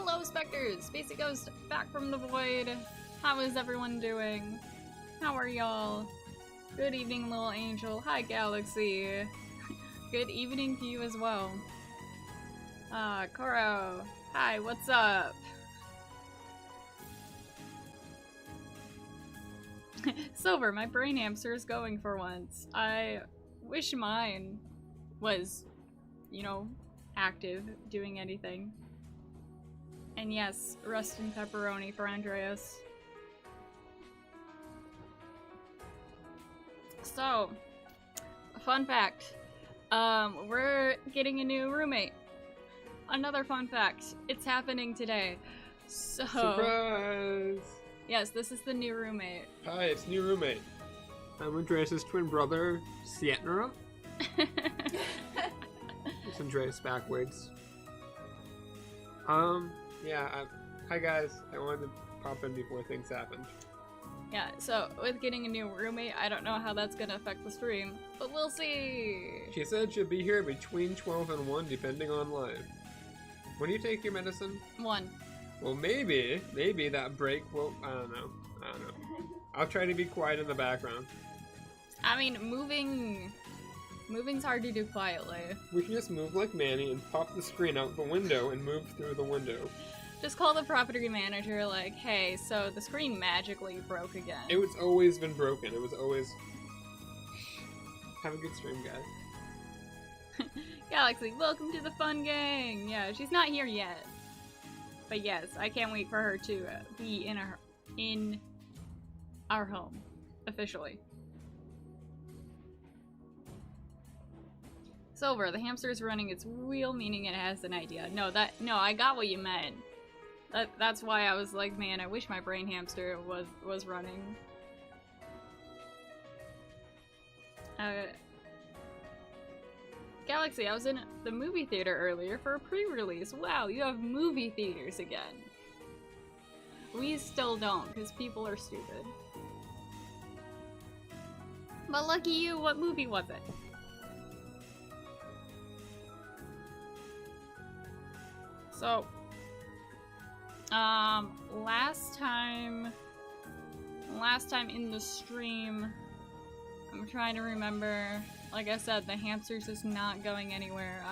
Hello, Specters! Spacey Ghost, back from the void. How is everyone doing? How are y'all? Good evening, little angel. Hi, Galaxy. Good evening to you as well. Koro. Hi, what's up? Silver, my brain hamster is going for once. I wish mine was, you know, active, doing anything. And yes, rust and pepperoni for Andreas. So, fun fact. We're getting a new roommate. Another fun fact. It's happening today. So... Surprise! Yes, this is the new roommate. Hi, it's new roommate. I'm Andreas' twin brother, Sietnera. It's Andreas backwards. Yeah, hi guys. I wanted to pop in before things happened. Yeah, so with getting a new roommate, I don't know how that's gonna affect the stream, but we'll see. She said she'll be here between 12 and 1, depending on live. When do you take your medicine? 1. Well, maybe that break will, I don't know. I'll try to be quiet in the background. I mean, moving's hard to do quietly. We can just move like Manny and pop the screen out the window and move through the window. Just call the property manager like, hey, so the screen magically broke again. It's always been broken. It was always... Have a good stream, guys. Galaxy, welcome to the fun gang! Yeah, she's not here yet. But yes, I can't wait for her to be in our home, officially. Silver, the hamster is running its wheel, meaning it has an idea. No, I got what you meant. That's why I was like, man, I wish my brain hamster was running. Galaxy, I was in the movie theater earlier for a pre-release. Wow, you have movie theaters again. We still don't, because people are stupid. But lucky you, what movie was it? So, last time in the stream, I'm trying to remember, like I said, the hamster's just not going anywhere.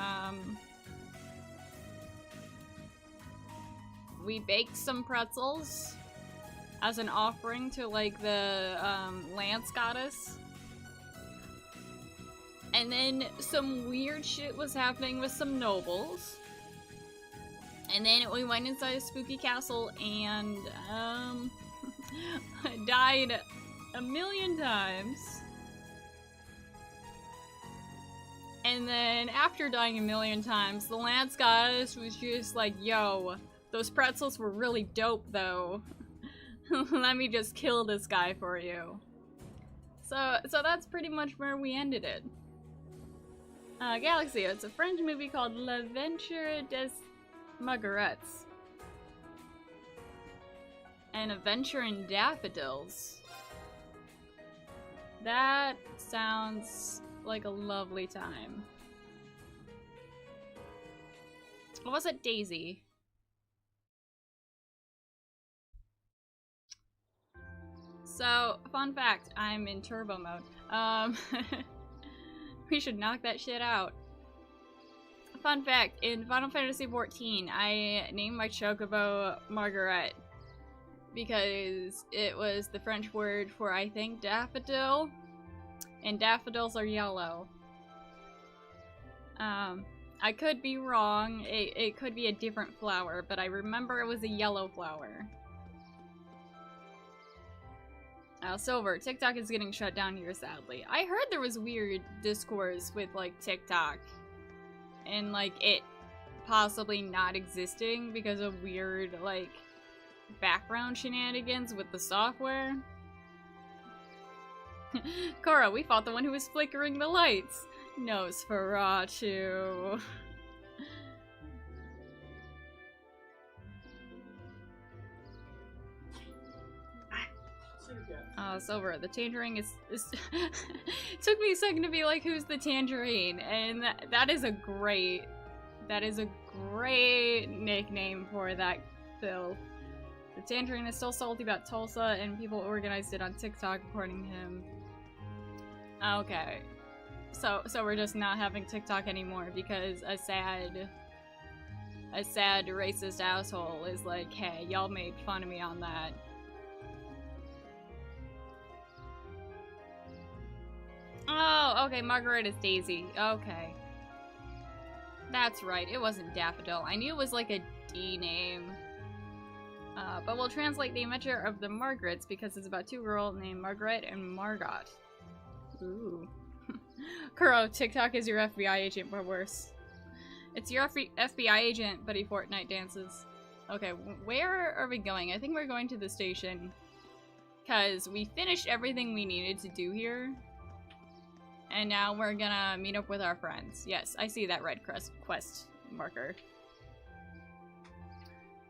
We baked some pretzels as an offering to, like, the, Lance goddess. And then some weird shit was happening with some nobles. And then we went inside a spooky castle and, died a million times. And then after dying a million times, the Lance goddess was just like, yo, those pretzels were really dope though. Let me just kill this guy for you. So that's pretty much where we ended it. Galaxy, it's a French movie called L'Aventure des Margarettes. An adventure in daffodils. That sounds like a lovely time. What was it, Daisy? So, fun fact, I'm in turbo mode. We should knock that shit out. Fun fact, in Final Fantasy XIV, I named my chocobo Margaret because it was the French word for, I think, daffodil, and daffodils are yellow. I could be wrong, it could be a different flower, but I remember it was a yellow flower. Silver, TikTok is getting shut down here, sadly. I heard there was weird discourse with, like, TikTok. And, like, it possibly not existing because of weird, like, background shenanigans with the software. Cora, we fought the one who was flickering the lights. Nosferatu. Silver, the tangerine is It took me a second to be like, who's the tangerine? And that is a great That is a great nickname for that bill. The Tangerine is still salty about Tulsa, and people organized it on TikTok, according to him. Okay. So we're just not having TikTok anymore because a sad racist asshole is like, hey, y'all made fun of me on that. Oh, okay, Margaret is Daisy. Okay. That's right, it wasn't Daffodil. I knew it was like a D name. But we'll translate the adventure of the Margarets because it's about two girls named Margaret and Margot. Ooh. Kuro, TikTok is your FBI agent, but worse. It's your FBI agent, but he Fortnite dances. Okay, where are we going? I think we're going to the station. Because we finished everything we needed to do here. And now we're gonna meet up with our friends. Yes, I see that red quest marker.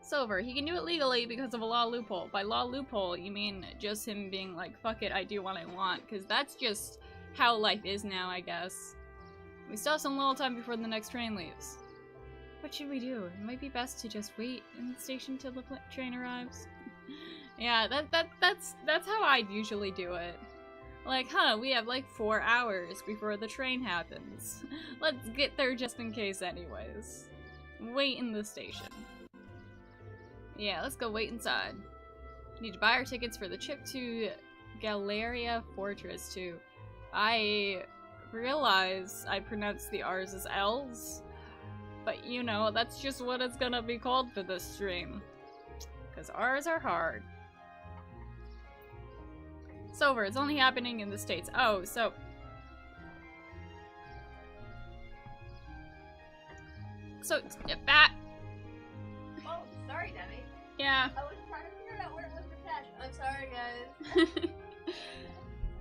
Silver, he can do it legally because of a law loophole. By law loophole, you mean just him being like, fuck it, I do what I want. Because that's just how life is now, I guess. We still have some little time before the next train leaves. What should we do? It might be best to just wait in the station till the train arrives. Yeah, that's how I'd usually do it. Like, huh, we have like 4 hours before the train happens. Let's get there just in case anyways. Wait in the station. Yeah, let's go wait inside. Need to buy our tickets for the trip to Galeria Fortress too. I realize I pronounced the R's as L's, but you know, that's just what it's gonna be called for this stream. Because R's are hard. Silver, it's only happening in the States. Oh, so... that... Oh, sorry, Debbie. Yeah. I was trying to figure out where it was attached. I'm sorry, guys.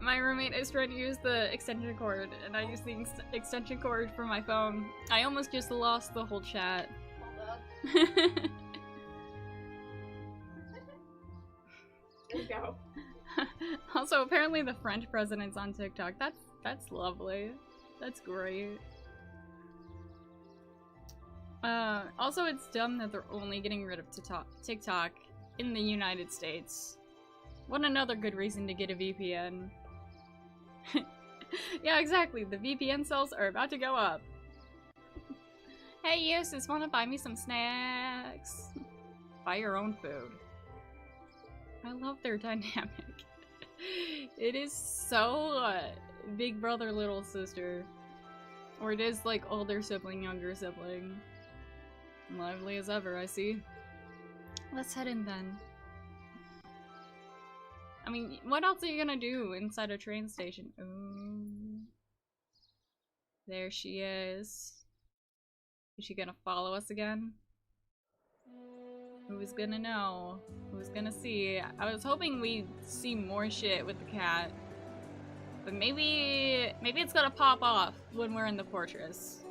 My roommate is trying to use the extension cord, and I use the extension cord for my phone. I almost just lost the whole chat. Hold up. There you go. Also, apparently the French president's on TikTok. That's lovely. That's great. Also, it's dumb that they're only getting rid of TikTok in the United States. What another good reason to get a VPN. Yeah, exactly. The VPN sales are about to go up. Hey, Eustace, wanna buy me some snacks? Buy your own food. I love their dynamic. It is so big brother, little sister. Or it is like older sibling, younger sibling. Lively as ever, I see. Let's head in then. I mean, what else are you gonna do inside a train station? Ooh. There she is. Is she gonna follow us again? Who's gonna know? Who's gonna see? I was hoping we'd see more shit with the cat. But maybe it's gonna pop off when we're in the fortress.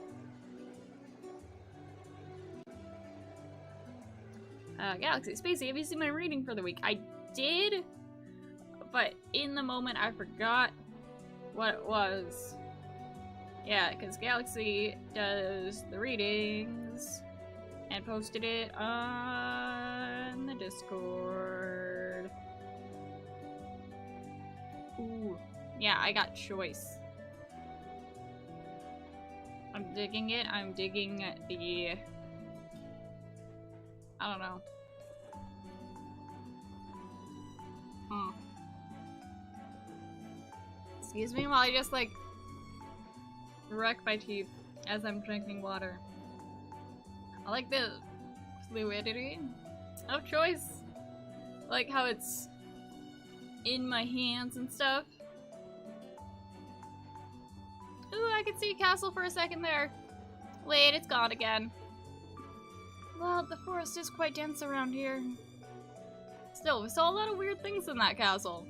Galaxy, Spacey, have you seen my reading for the week? I did, but in the moment I forgot what it was. Yeah, because Galaxy does the readings and posted it on the Discord. Ooh. Yeah, I got choice. I'm digging it. I'm digging the... I don't know. Excuse me while I just, like, wreck my teeth as I'm drinking water. I like the fluidity of choice. I like how it's in my hands and stuff. Ooh, I could see a castle for a second there. Wait, it's gone again. Well, the forest is quite dense around here. Still, we saw a lot of weird things in that castle.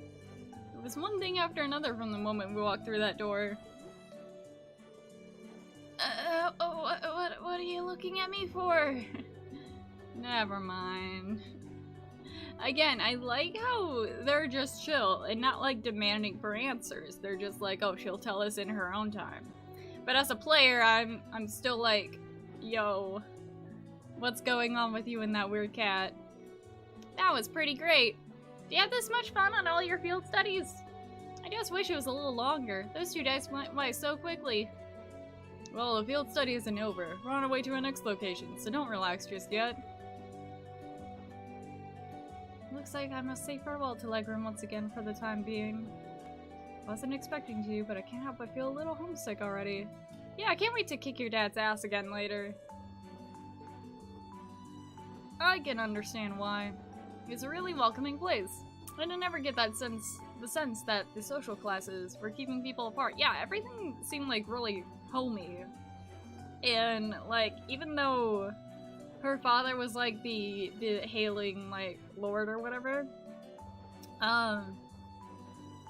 It was one thing after another from the moment we walked through that door. What are you looking at me for? Never mind. Again, I like how they're just chill and not like demanding for answers. They're just like, oh, she'll tell us in her own time. But as a player, I'm still like, Yo. What's going on with you and that weird cat? That was pretty great. Do you have this much fun on all your field studies? I just wish it was a little longer. Those 2 days went by so quickly. Well, the field study isn't over. We're on our way to our next location, so don't relax just yet. Looks like I must say farewell to Legram once again for the time being. Wasn't expecting to, but I can't help but feel a little homesick already. Yeah, I can't wait to kick your dad's ass again later. I can understand why. It's a really welcoming place. I didn't ever get that the sense that the social classes were keeping people apart. Yeah, everything seemed like really homey. And like, even though her father was like the hailing like lord or whatever,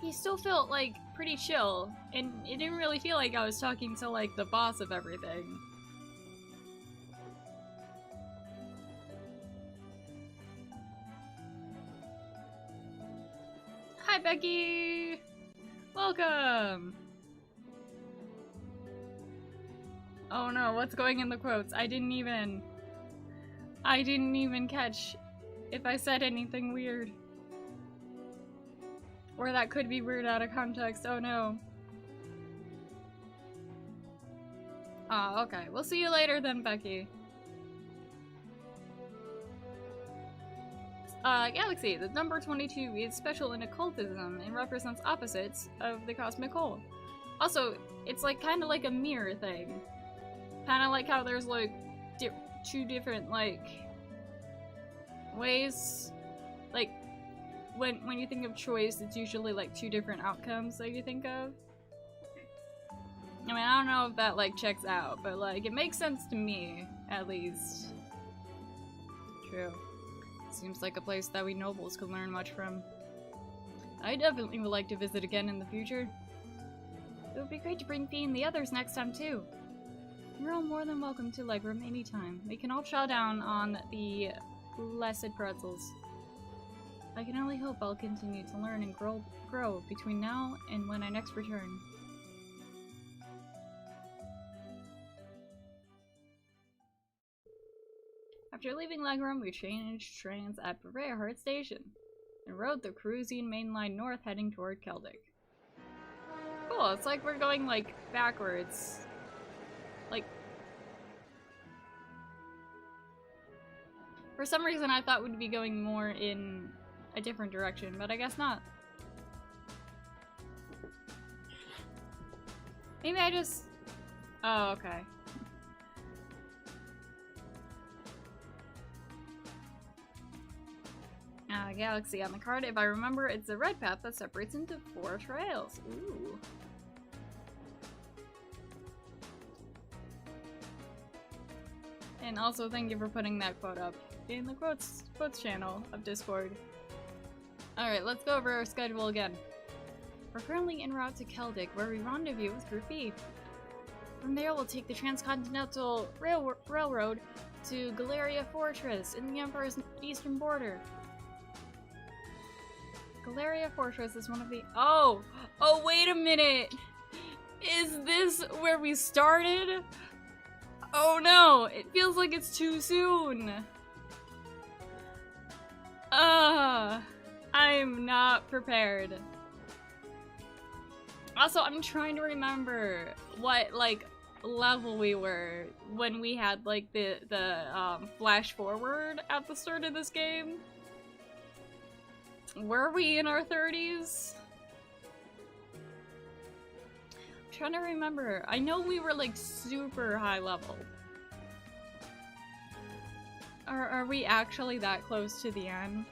he still felt like pretty chill, and it didn't really feel like I was talking to like the boss of everything. Hi, Becky! Welcome! Oh no, what's going in the quotes? I didn't even catch if I said anything weird. Or that could be weird out of context, oh no. Oh, okay. We'll see you later then, Becky. Galaxy, the number 22 is special in occultism and represents opposites of the cosmic whole. Also, it's like kind of like a mirror thing. Kind of like how there's like two different like ways. Like when you think of choice, it's usually like 2 different outcomes that you think of. I mean, I don't know if that like checks out, but like it makes sense to me, at least. True. Seems like a place that we nobles could learn much from. I definitely would like to visit again in the future. It would be great to bring Fee and the others next time too. You're all more than welcome to Legram anytime. We can all chow down on the blessed pretzels. I can only hope I'll continue to learn and grow between now and when I next return. After leaving Legram, we changed trains at Brereheart Station and rode the cruising main line north heading toward Celtic. Cool, it's like we're going like backwards. Like, for some reason I thought we'd be going more in a different direction, but I guess not. Maybe I just... Oh, okay. Galaxy on the card. If I remember, it's a red path that separates into 4 trails. Ooh. And also thank you for putting that quote up in the quotes channel of Discord. Alright, let's go over our schedule again. We're currently en route to Celtic, where we rendezvous with Group B. From there, we'll take the Transcontinental Railroad to Galeria Fortress in the Empire's eastern border. Galeria Fortress is one of the— Oh, wait a minute! Is this where we started? Oh no, it feels like it's too soon. I'm not prepared. Also, I'm trying to remember what, like, level we were when we had, like, the flash forward at the start of this game. Were we in our 30s? I'm trying to remember. I know we were, like, super high level. Are we actually that close to the end?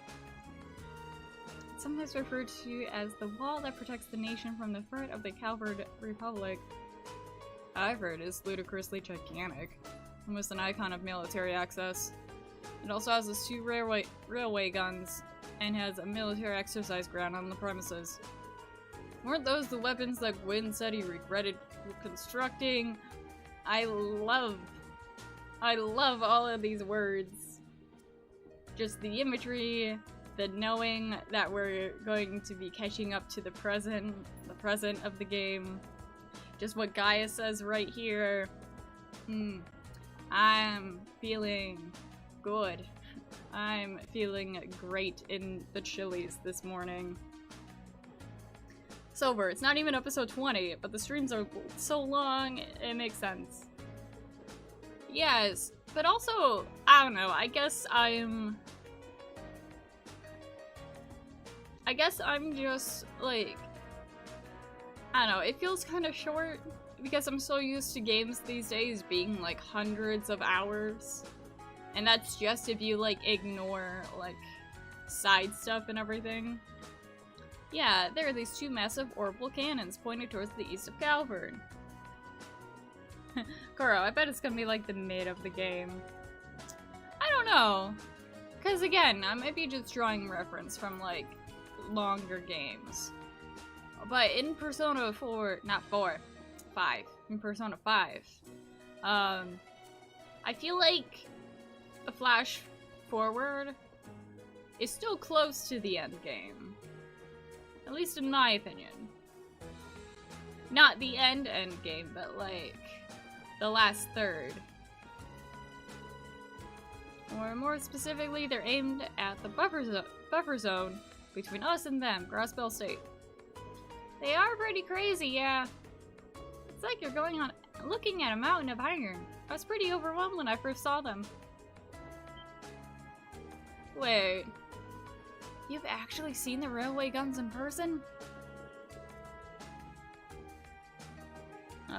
It's sometimes referred to as the wall that protects the nation from the threat of the Calvard Republic. I've heard it's ludicrously gigantic, almost an icon of military access. It also has its 2 railway guns, and has a military exercise ground on the premises. Weren't those the weapons that Gwyn said he regretted constructing? I love all of these words. Just the imagery, the knowing that we're going to be catching up to the present of the game. Just what Gaia says right here. I'm feeling good. I'm feeling great in the chilies this morning. Sober, it's not even episode 20, but the streams are so long, it makes sense. Yes, but also, I don't know, I guess I'm just, like, I don't know, it feels kind of short because I'm so used to games these days being, like, hundreds of hours. And that's just if you, like, ignore, like, side stuff and everything. Yeah, there are these two massive orbital cannons pointing towards the east of Calvern. Kuro, I bet it's gonna be, like, the mid of the game. I don't know. Because, again, I might be just drawing reference from, like, longer games. But in Persona 4, not 4, 5. In Persona 5, I feel like a flash forward is still close to the end game. At least in my opinion. Not the end game, but like the last third. Or more specifically, they're aimed at the buffer zone between us and them, Grossbell State. They are pretty crazy, yeah. It's like you're looking at a mountain of iron. I was pretty overwhelmed when I first saw them. Wait, you've actually seen the railway guns in person?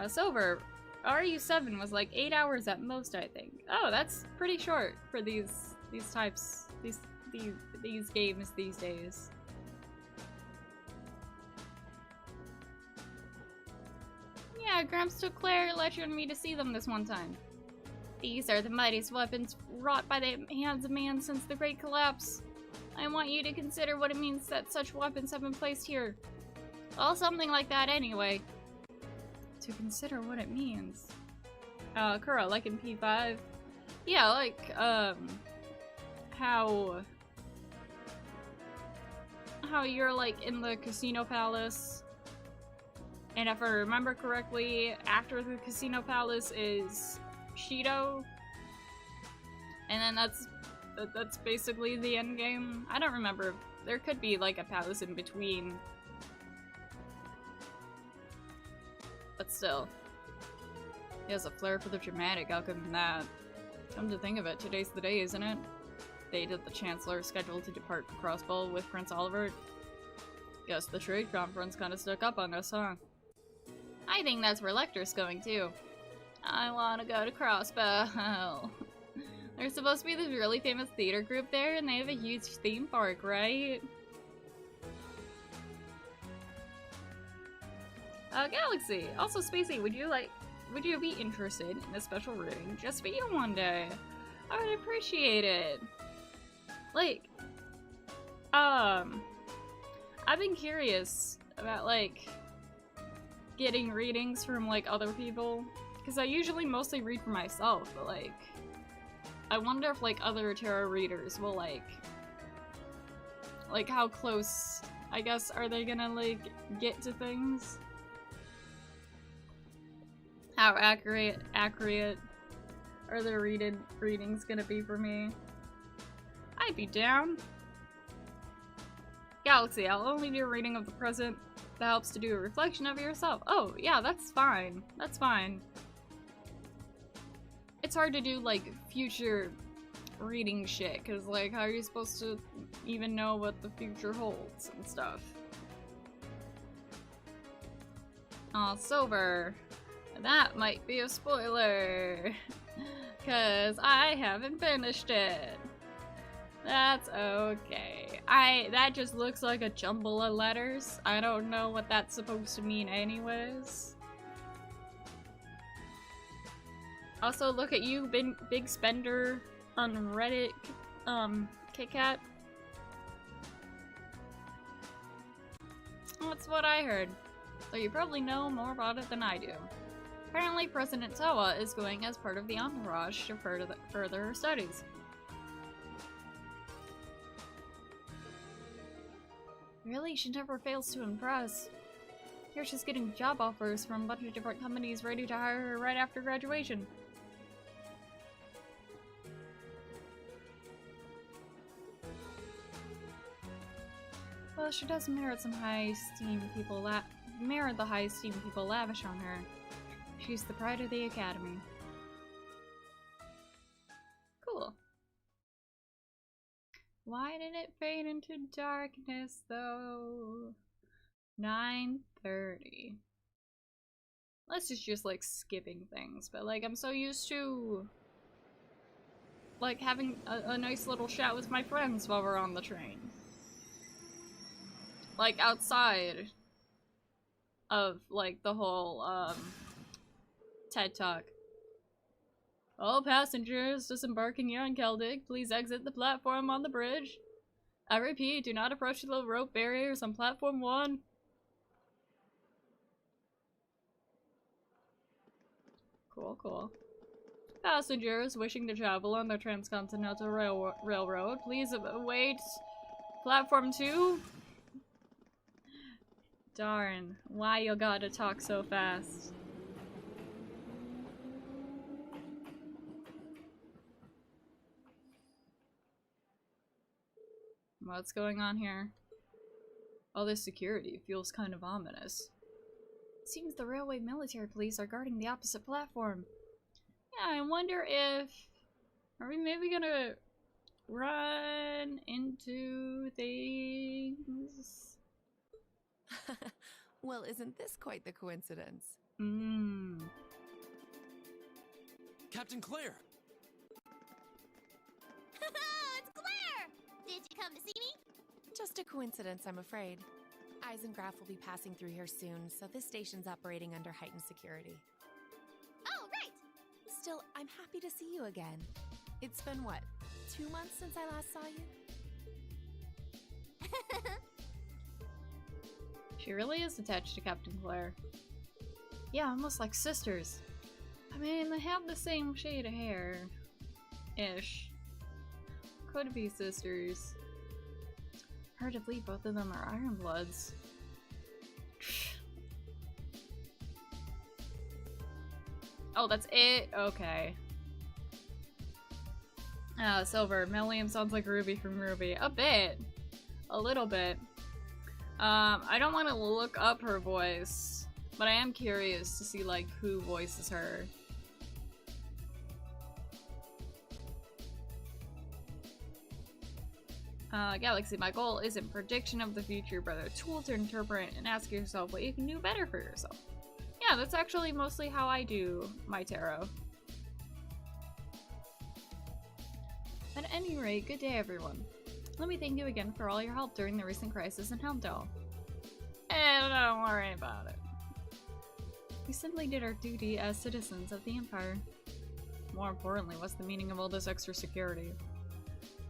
Sober, RU7 was like 8 hours at most, I think. Oh, that's pretty short for these games these days. Yeah, Gramps took Claire lectured me to see them this one time. These are the mightiest weapons wrought by the hands of man since the Great Collapse. I want you to consider what it means that such weapons have been placed here. Well, something like that anyway. To consider what it means. Kuro, like in P5? Yeah, like, how you're, like, in the Casino Palace. And if I remember correctly, after the Casino Palace is Shido. And then that's basically the end game. I don't remember. There could be like a palace in between. But still. He has a flair for the dramatic, I'll give him that. Come to think of it, today's the day, isn't it? Day that the Chancellor is scheduled to depart for Crossbow with Prince Oliver. Guess the trade conference kinda stuck up on us, huh? I think that's where Lecter's going too. I wanna go to Crossbow. There's supposed to be this really famous theater group there, and they have a huge theme park, right? Galaxy! Also, Spacey, would you be interested in a special reading just for you one day? I would appreciate it. Like, I've been curious about, like, getting readings from, like, other people. Because I usually mostly read for myself, but, like, I wonder if, like, other tarot readers will, like, how close, I guess, are they gonna, like, get to things? How accurate are their readings gonna be for me? I'd be down. Galaxy, I'll only do a reading of the present that helps to do a reflection of yourself. Oh, yeah, that's fine. That's fine. It's hard to do, like, future reading shit, because, like, how are you supposed to even know what the future holds and stuff? Aw, Sober. That might be a spoiler. Because I haven't finished it. That's okay. That just looks like a jumble of letters. I don't know what that's supposed to mean anyways. Also, look at you, big spender on Reddit, KitKat. That's what I heard. So you probably know more about it than I do. Apparently, President Towa is going as part of the entourage to further her studies. Really? She never fails to impress. Here she's getting job offers from a bunch of different companies ready to hire her right after graduation. Well, she does merit some high esteem people merit the high esteem people lavish on her. She's the pride of the academy. Cool. Why did it fade into darkness though? 9:30. This is just like skipping things, but like I'm so used to like having a nice little chat with my friends while we're on the train. Like outside of like the whole TED Talk. All passengers disembarking here on Keldig, please exit the platform on the bridge. I repeat, do not approach the rope barriers on platform 1. Cool, cool. Passengers wishing to travel on the Transcontinental Railroad, please await platform 2. Darn, why you gotta talk so fast? What's going on here? All this security feels kind of ominous. Seems the railway military police are guarding the opposite platform. Yeah, I wonder if... Are we maybe gonna run into things? Well, isn't this quite the coincidence? Captain Claire! It's Claire! Did you come to see me? Just a coincidence, I'm afraid. Eisengraf will be passing through here soon, so this station's operating under heightened security. Oh, right! Still, I'm happy to see you again. It's been, what, 2 months since I last saw you? She really is attached to Captain Claire. Yeah, almost like sisters. I mean, they have the same shade of hair. Ish. Could be sisters. Hard to believe both of them are Iron Bloods. Oh, that's it? Okay. Silver. Mellium sounds like Ruby from Ruby. A bit. A little bit. I don't want to look up her voice, but I am curious to see, like, who voices her. Galaxy, my goal isn't prediction of the future, but a tool to interpret and ask yourself what you can do better for yourself. Yeah, that's actually mostly how I do my tarot. At any rate, good day everyone. Let me thank you again for all your help during the recent crisis in Helmdall. And don't worry about it. We simply did our duty as citizens of the Empire. More importantly, what's the meaning of all this extra security?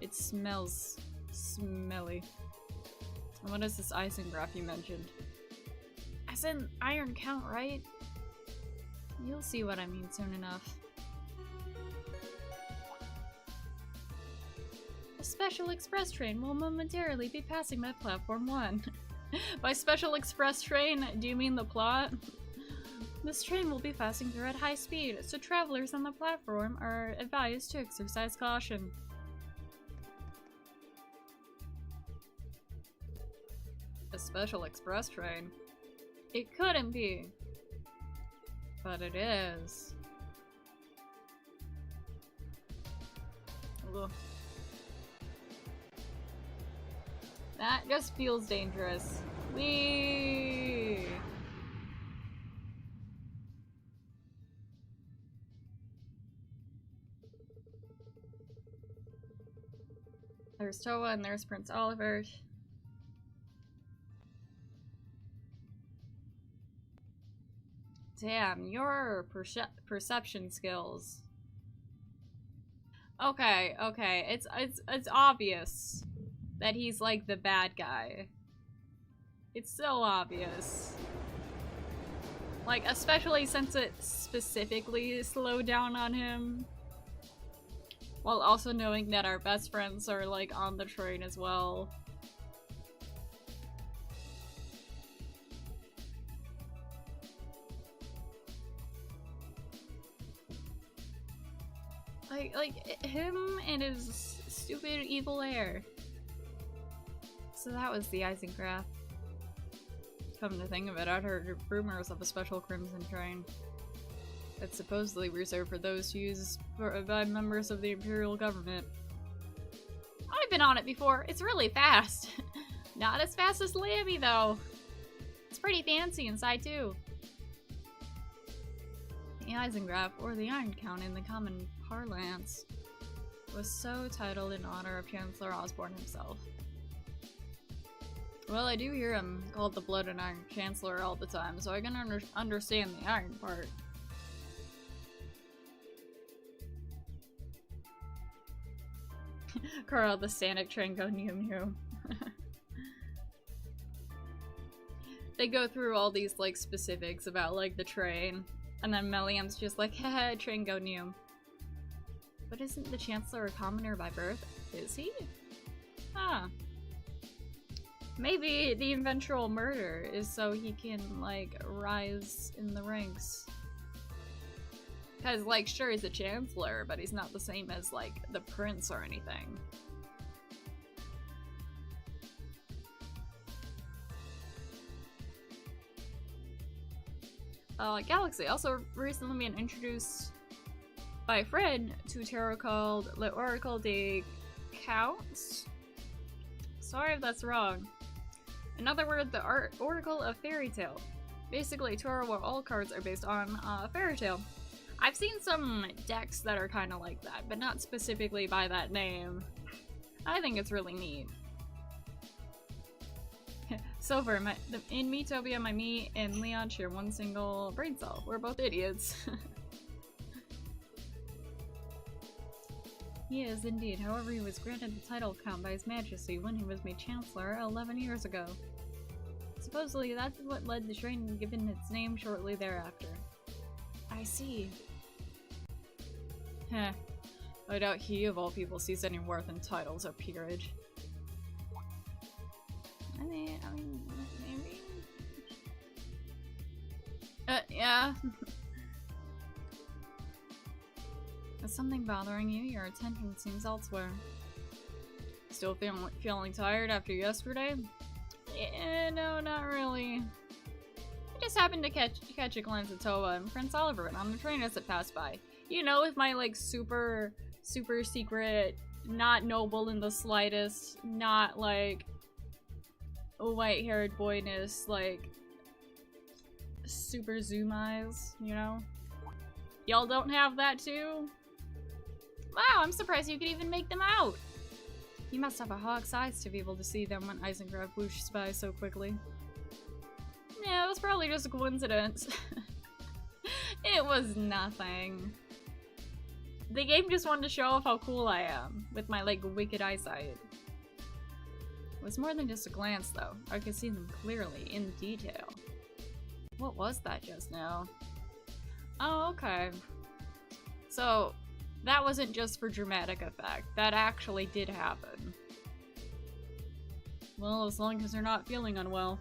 It smells smelly. And what is this Eisengraf you mentioned? I said Iron Count, right? You'll see what I mean soon enough. A special express train will momentarily be passing by platform 1. By special express train, do you mean the plot? This train will be passing through at high speed, so travelers on the platform are advised to exercise caution. A special express train? It couldn't be. But it is. Ugh. That just feels dangerous. Whee! There's Toa and there's Prince Oliver. Damn, your perception skills. Okay, okay. It's obvious that he's like the bad guy. It's so obvious. Like, especially since it specifically slowed down on him. While also knowing that our best friends are like on the train as well. Like him and his stupid evil hair. So that was the Eisengraph. Come to think of it, I'd heard rumors of a special Crimson train. It's supposedly reserved for those used by members of the Imperial government. I've been on it before. It's really fast. Not as fast as Lammy, though. It's pretty fancy inside, too. The Eisengraph, or the Iron Count in the common parlance, was so titled in honor of Chancellor Osborne himself. Well, I do hear him called the Blood and Iron Chancellor all the time, so I can understand the iron part. Carl, the Sanic train go new. They go through all these, like, specifics about, like, the train, and then Melian's just like, haha, train go new. But isn't the Chancellor a commoner by birth? Is he? Huh. Maybe the eventual murder is so he can, like, rise in the ranks. Because, like, sure, he's a Chancellor, but he's not the same as, like, the Prince or anything. Galaxy also recently been introduced by a friend to a tarot called Le Oracle des Counts. Sorry if that's wrong. In other words, the Oracle of Fairy Tale. Basically, a tarot where all cards are based on a fairy tale. I've seen some decks that are kind of like that, but not specifically by that name. I think it's really neat. Silver, in Metopia, my me and Leon share one single brain cell. We're both idiots. He is indeed. However, he was granted the title count by His Majesty when he was made Chancellor 11 years ago. Supposedly, that's what led the train given its name shortly thereafter. I see. Heh. I doubt he, of all people, sees any worth in titles or peerage. I mean, maybe? Yeah. Is something bothering you? Your attention seems elsewhere. Still feeling tired after yesterday? No, not really. I just happened to catch a glance at Tova and Prince Oliver on the train as it passed by. You know, with my, like, super secret, not noble in the slightest, not, like, white-haired boyness, like, super zoom eyes, you know? Y'all don't have that too? Wow, I'm surprised you could even make them out! You must have a hawk's eyes to be able to see them when Eisengraph whooshes by so quickly. Yeah, it was probably just a coincidence. It was nothing. The game just wanted to show off how cool I am, with my, like, wicked eyesight. It was more than just a glance, though. I could see them clearly, in detail. What was that just now? Oh, okay. So, that wasn't just for dramatic effect. That actually did happen. Well, as long as they're not feeling unwell.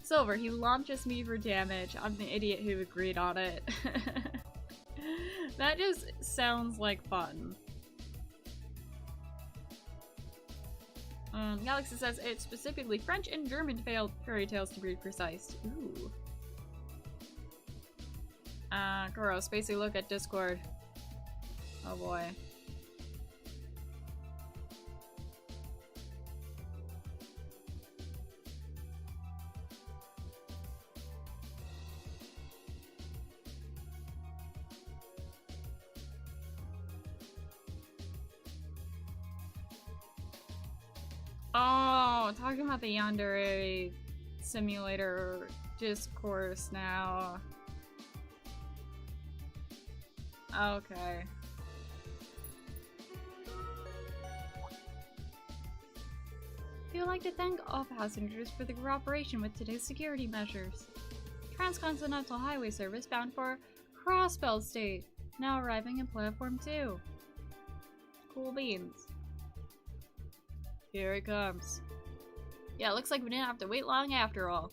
Silver, he launches me for damage. I'm the idiot who agreed on it. That just sounds like fun. Galaxy says it's specifically French and German fairy tales to be precise. Ooh. Kuro, Spacey, look at Discord. Oh boy. Oh, talking about the Yandere simulator discourse now. Okay. We would like to thank all passengers for the cooperation with today's security measures. Transcontinental Highway Service bound for Crossbell State, now arriving in Platform 2. Cool beans. Here it comes. Yeah, it looks like we didn't have to wait long after all.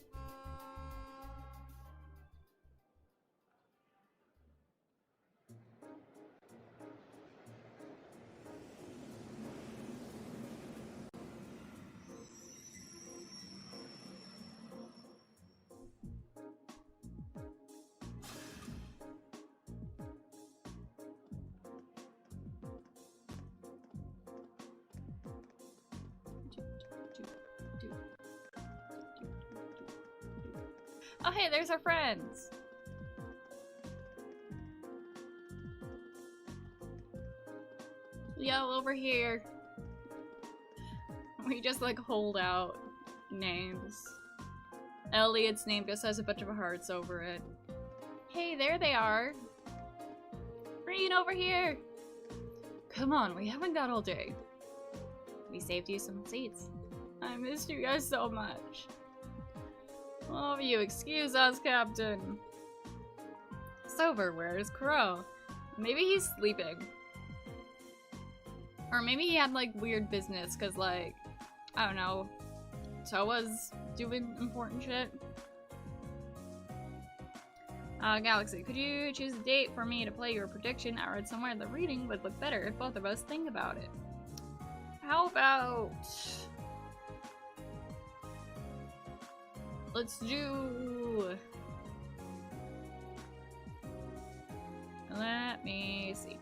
Oh hey, there's our friends! Yo, over here. We just like hold out names. Elliot's name just has a bunch of hearts over it. Hey, there they are. Green over here. Come on, we haven't got all day. We saved you some seats. I missed you guys so much. Oh, you excuse us, Captain. Silver, where's Crow? Maybe he's sleeping. Or maybe he had like weird business, cause like, I don't know, Toa's doing important shit. Galaxy, could you choose a date for me to play your prediction? I read somewhere the reading would look better if both of us think about it. How about... let's do... let me see.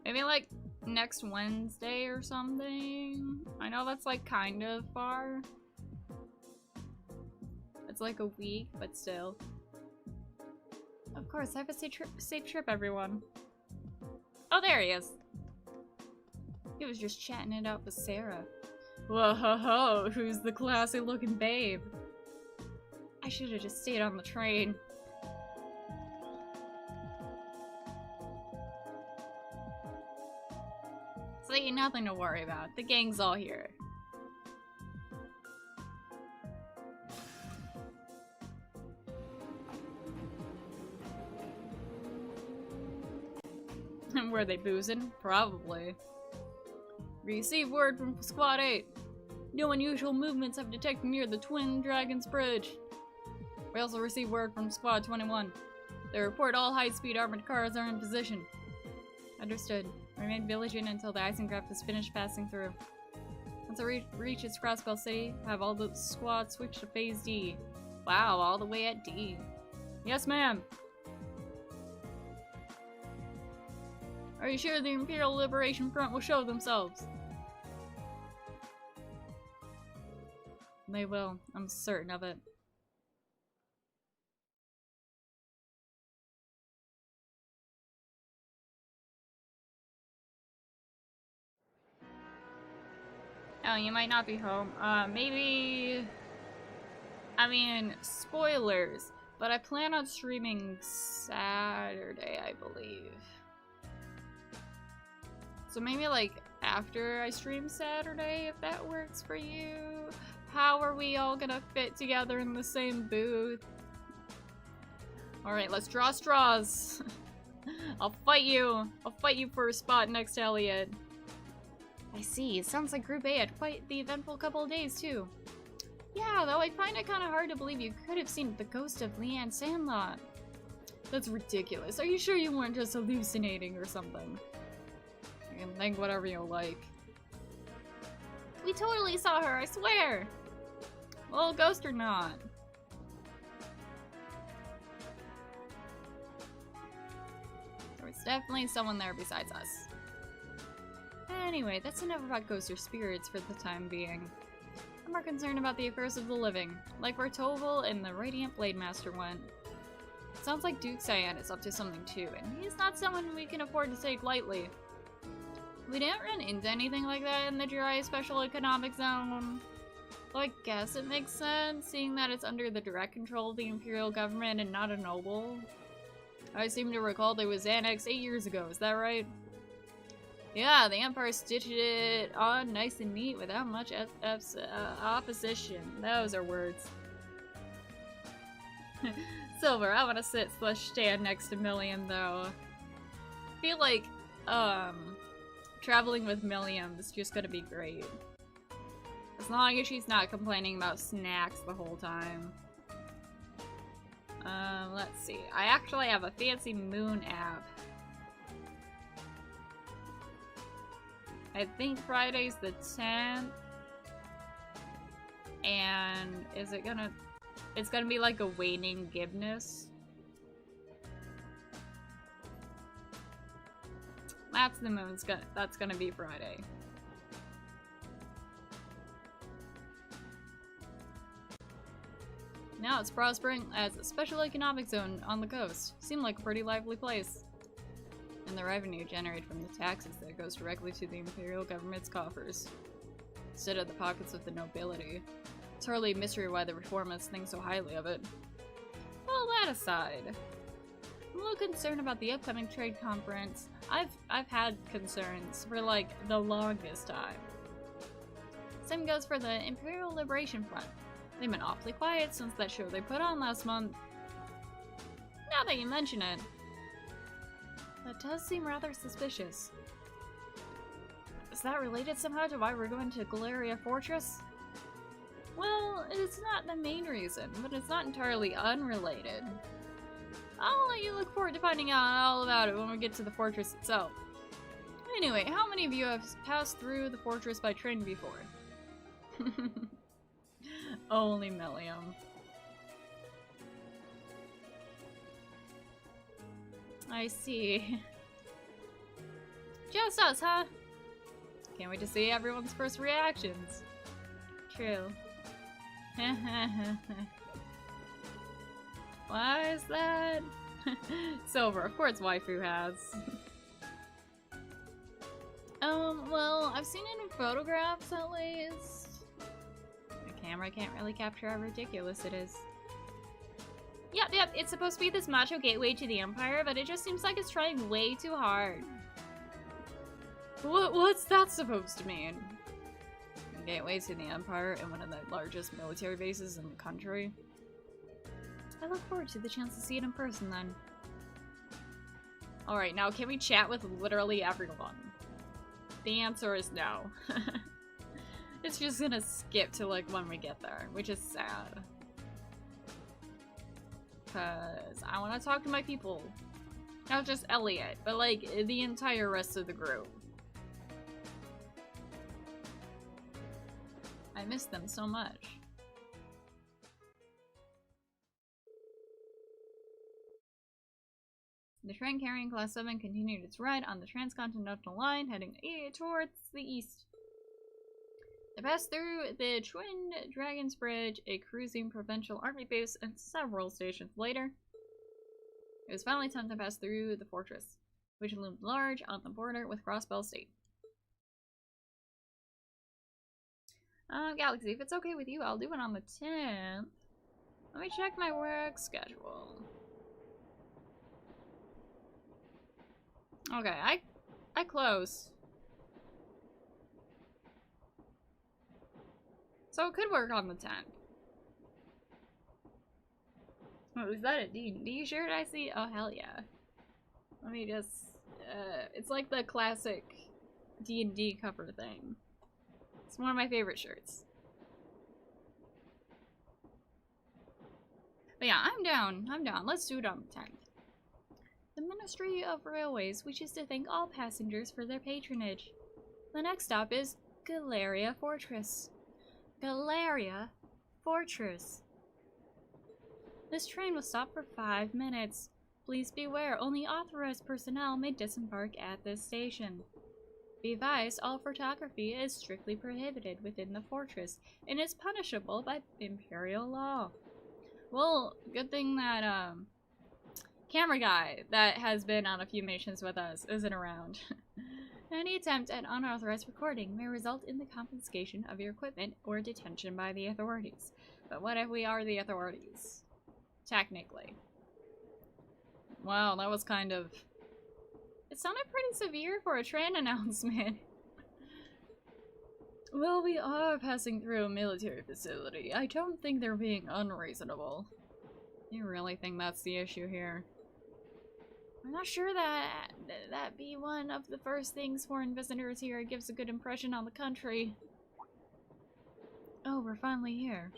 Maybe like next Wednesday or something. I know that's like kind of far. It's like a week, but still. Of course, have a safe trip, everyone. Oh, there he is. He was just chatting it up with Sarah. Whoa, ho, ho, who's the classy looking babe? I should have just stayed on the train. See, nothing to worry about. The gang's all here. Were they boozing? Probably. Receive word from Squad 8. No unusual movements have detected near the Twin Dragons Bridge. We also received word from Squad 21. They report all high-speed armored cars are in position. Understood. Remain vigilant until the Eisencraft is finished passing through. Once it reaches Crossbell City, have all the squads switch to Phase D. Wow, all the way at D. Yes, ma'am! Are you sure the Imperial Liberation Front will show themselves? They will. I'm certain of it. Oh, you might not be home. Maybe... I mean, spoilers, but I plan on streaming Saturday, I believe. So maybe, like, after I stream Saturday, if that works for you. How are we all gonna fit together in the same booth? Alright, let's draw straws. I'll fight you. I'll fight you for a spot next to Elliot. I see. It sounds like Group A had quite the eventful couple of days, too. Yeah, though I find it kind of hard to believe you could have seen the ghost of Leanne Sandlot. That's ridiculous. Are you sure you weren't just hallucinating or something? You can think whatever you like. We totally saw her, I swear! Well, ghost or not. There was definitely someone there besides us. Anyway, that's enough about ghosts or spirits for the time being. I'm more concerned about the affairs of the living, like where Toval and the Radiant Blade Master went. It sounds like Duke Cyan is up to something too, and he's not someone we can afford to take lightly. We didn't run into anything like that in the Jirai Special Economic Zone. So I guess it makes sense, seeing that it's under the direct control of the Imperial government and not a noble. I seem to recall it was annexed 8 years ago, is that right? Yeah, the Empire stitched it on nice and neat without much opposition. Those are words. Silver, I want to sit/stand next to Milliam, though. I feel like, traveling with Milliam is just gonna be great. As long as she's not complaining about snacks the whole time. Let's see. I actually have a fancy moon app. I think Friday's the 10th. And is it gonna... It's gonna be like a waning giveness. That's the moon's gonna... That's gonna be Friday. Now it's prospering as a special economic zone on the coast. Seemed like a pretty lively place. And the revenue generated from the taxes there goes directly to the imperial government's coffers, instead of the pockets of the nobility. It's hardly a mystery why the reformists think so highly of it. All that aside, I'm a little concerned about the upcoming trade conference. I've had concerns for like the longest time. Same goes for the Imperial Liberation Front. They've been awfully quiet since that show they put on last month. Now that you mention it, that does seem rather suspicious. Is that related somehow to why we're going to Galeria Fortress? Well, it's not the main reason, but it's not entirely unrelated. I'll let you look forward to finding out all about it when we get to the fortress itself. Anyway, how many of you have passed through the fortress by train before? Only Millium. I see. Just us, huh? Can't wait to see everyone's first reactions. True. Why is that? Silver, of course waifu has. Well, I've seen it in photographs at least. The camera can't really capture how ridiculous it is. Yep, it's supposed to be this macho gateway to the Empire, but it just seems like it's trying way too hard. What's that supposed to mean? Gateway to the Empire and one of the largest military bases in the country. I look forward to the chance to see it in person then. Alright, now can we chat with literally everyone? The answer is no. It's just gonna skip to like when we get there, which is sad. Cause I wanna talk to my people. Not just Elliot, but like the entire rest of the group. I miss them so much. The train carrying Class 7 continued its ride on the transcontinental line, heading towards the east. They passed through the Twin Dragons Bridge, a cruising provincial army base, and several stations later, it was finally time to pass through the fortress, which loomed large on the border with Crossbell State. Galaxy, if it's okay with you, I'll do it on the 10th. Let me check my work schedule. Okay, I close. So it could work on the 10th. Oh, is that a D&D shirt I see? Oh, hell yeah. Let me just... it's like the classic D&D cover thing. It's one of my favorite shirts. But yeah, I'm down. Let's do it on the 10th. The Ministry of Railways wishes to thank all passengers for their patronage. The next stop is Galeria Fortress. Galeria Fortress. This train will stop for 5 minutes. Please beware, only authorized personnel may disembark at this station. Be advised, all photography is strictly prohibited within the fortress and is punishable by imperial law. Well, good thing that, camera guy that has been on a few missions with us isn't around. Any attempt at unauthorized recording may result in the confiscation of your equipment or detention by the authorities. But what if we are the authorities? Technically. Wow, that was kind of... It sounded pretty severe for a train announcement. Well, we are passing through a military facility. I don't think they're being unreasonable. You really think that's the issue here? I'm not sure that be one of the first things foreign visitors here. It gives a good impression on the country. Oh, we're finally here.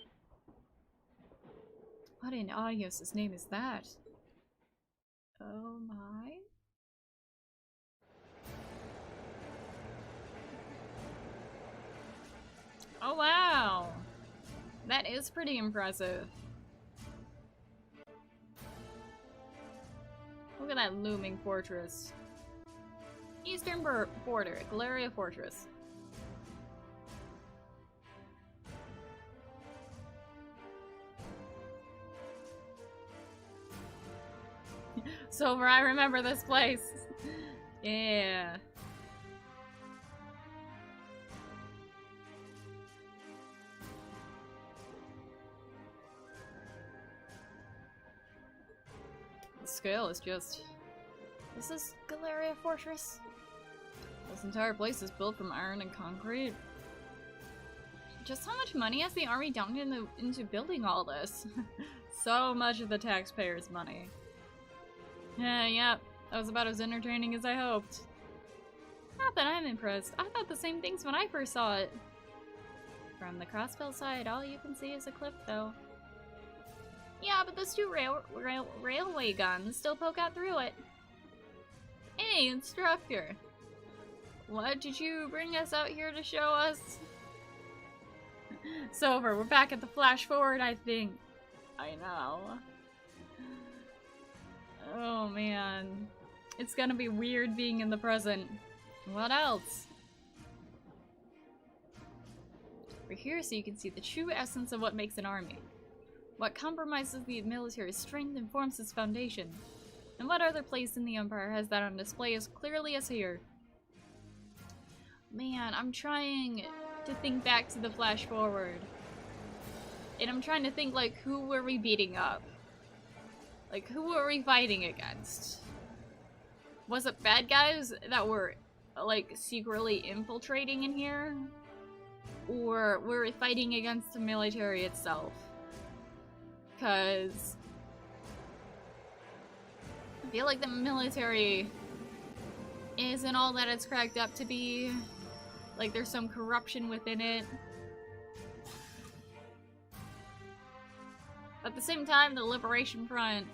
What in Adios' name is that? Oh my. Oh wow! That is pretty impressive. Look at that looming fortress. Eastern border, Galeria Fortress. Silver, I remember this place. Yeah. The scale is just... This is Galeria Fortress. This entire place is built from iron and concrete. Just how much money has the army dumped into building all this? So much of the taxpayers' money. Yeah, that was about as entertaining as I hoped. Not that I'm impressed. I thought the same things when I first saw it. From the Crossbell side, all you can see is a cliff, though. Yeah, but those two railway guns still poke out through it. Hey, instructor. What did you bring us out here to show us? Silver, we're back at the flash forward, I think. I know. Oh man. It's gonna be weird being in the present. What else? We're here so you can see the true essence of what makes an army. What compromises the military's strength and forms its foundation. And what other place in the Empire has that on display as clearly as here? Man, I'm trying to think back to the flash forward. And I'm trying to think, like, who were we beating up? Like, who were we fighting against? Was it bad guys that were, like, secretly infiltrating in here? Or were we fighting against the military itself? Because I feel like the military isn't all that it's cracked up to be. Like, there's some corruption within it. At the same time, the Liberation Front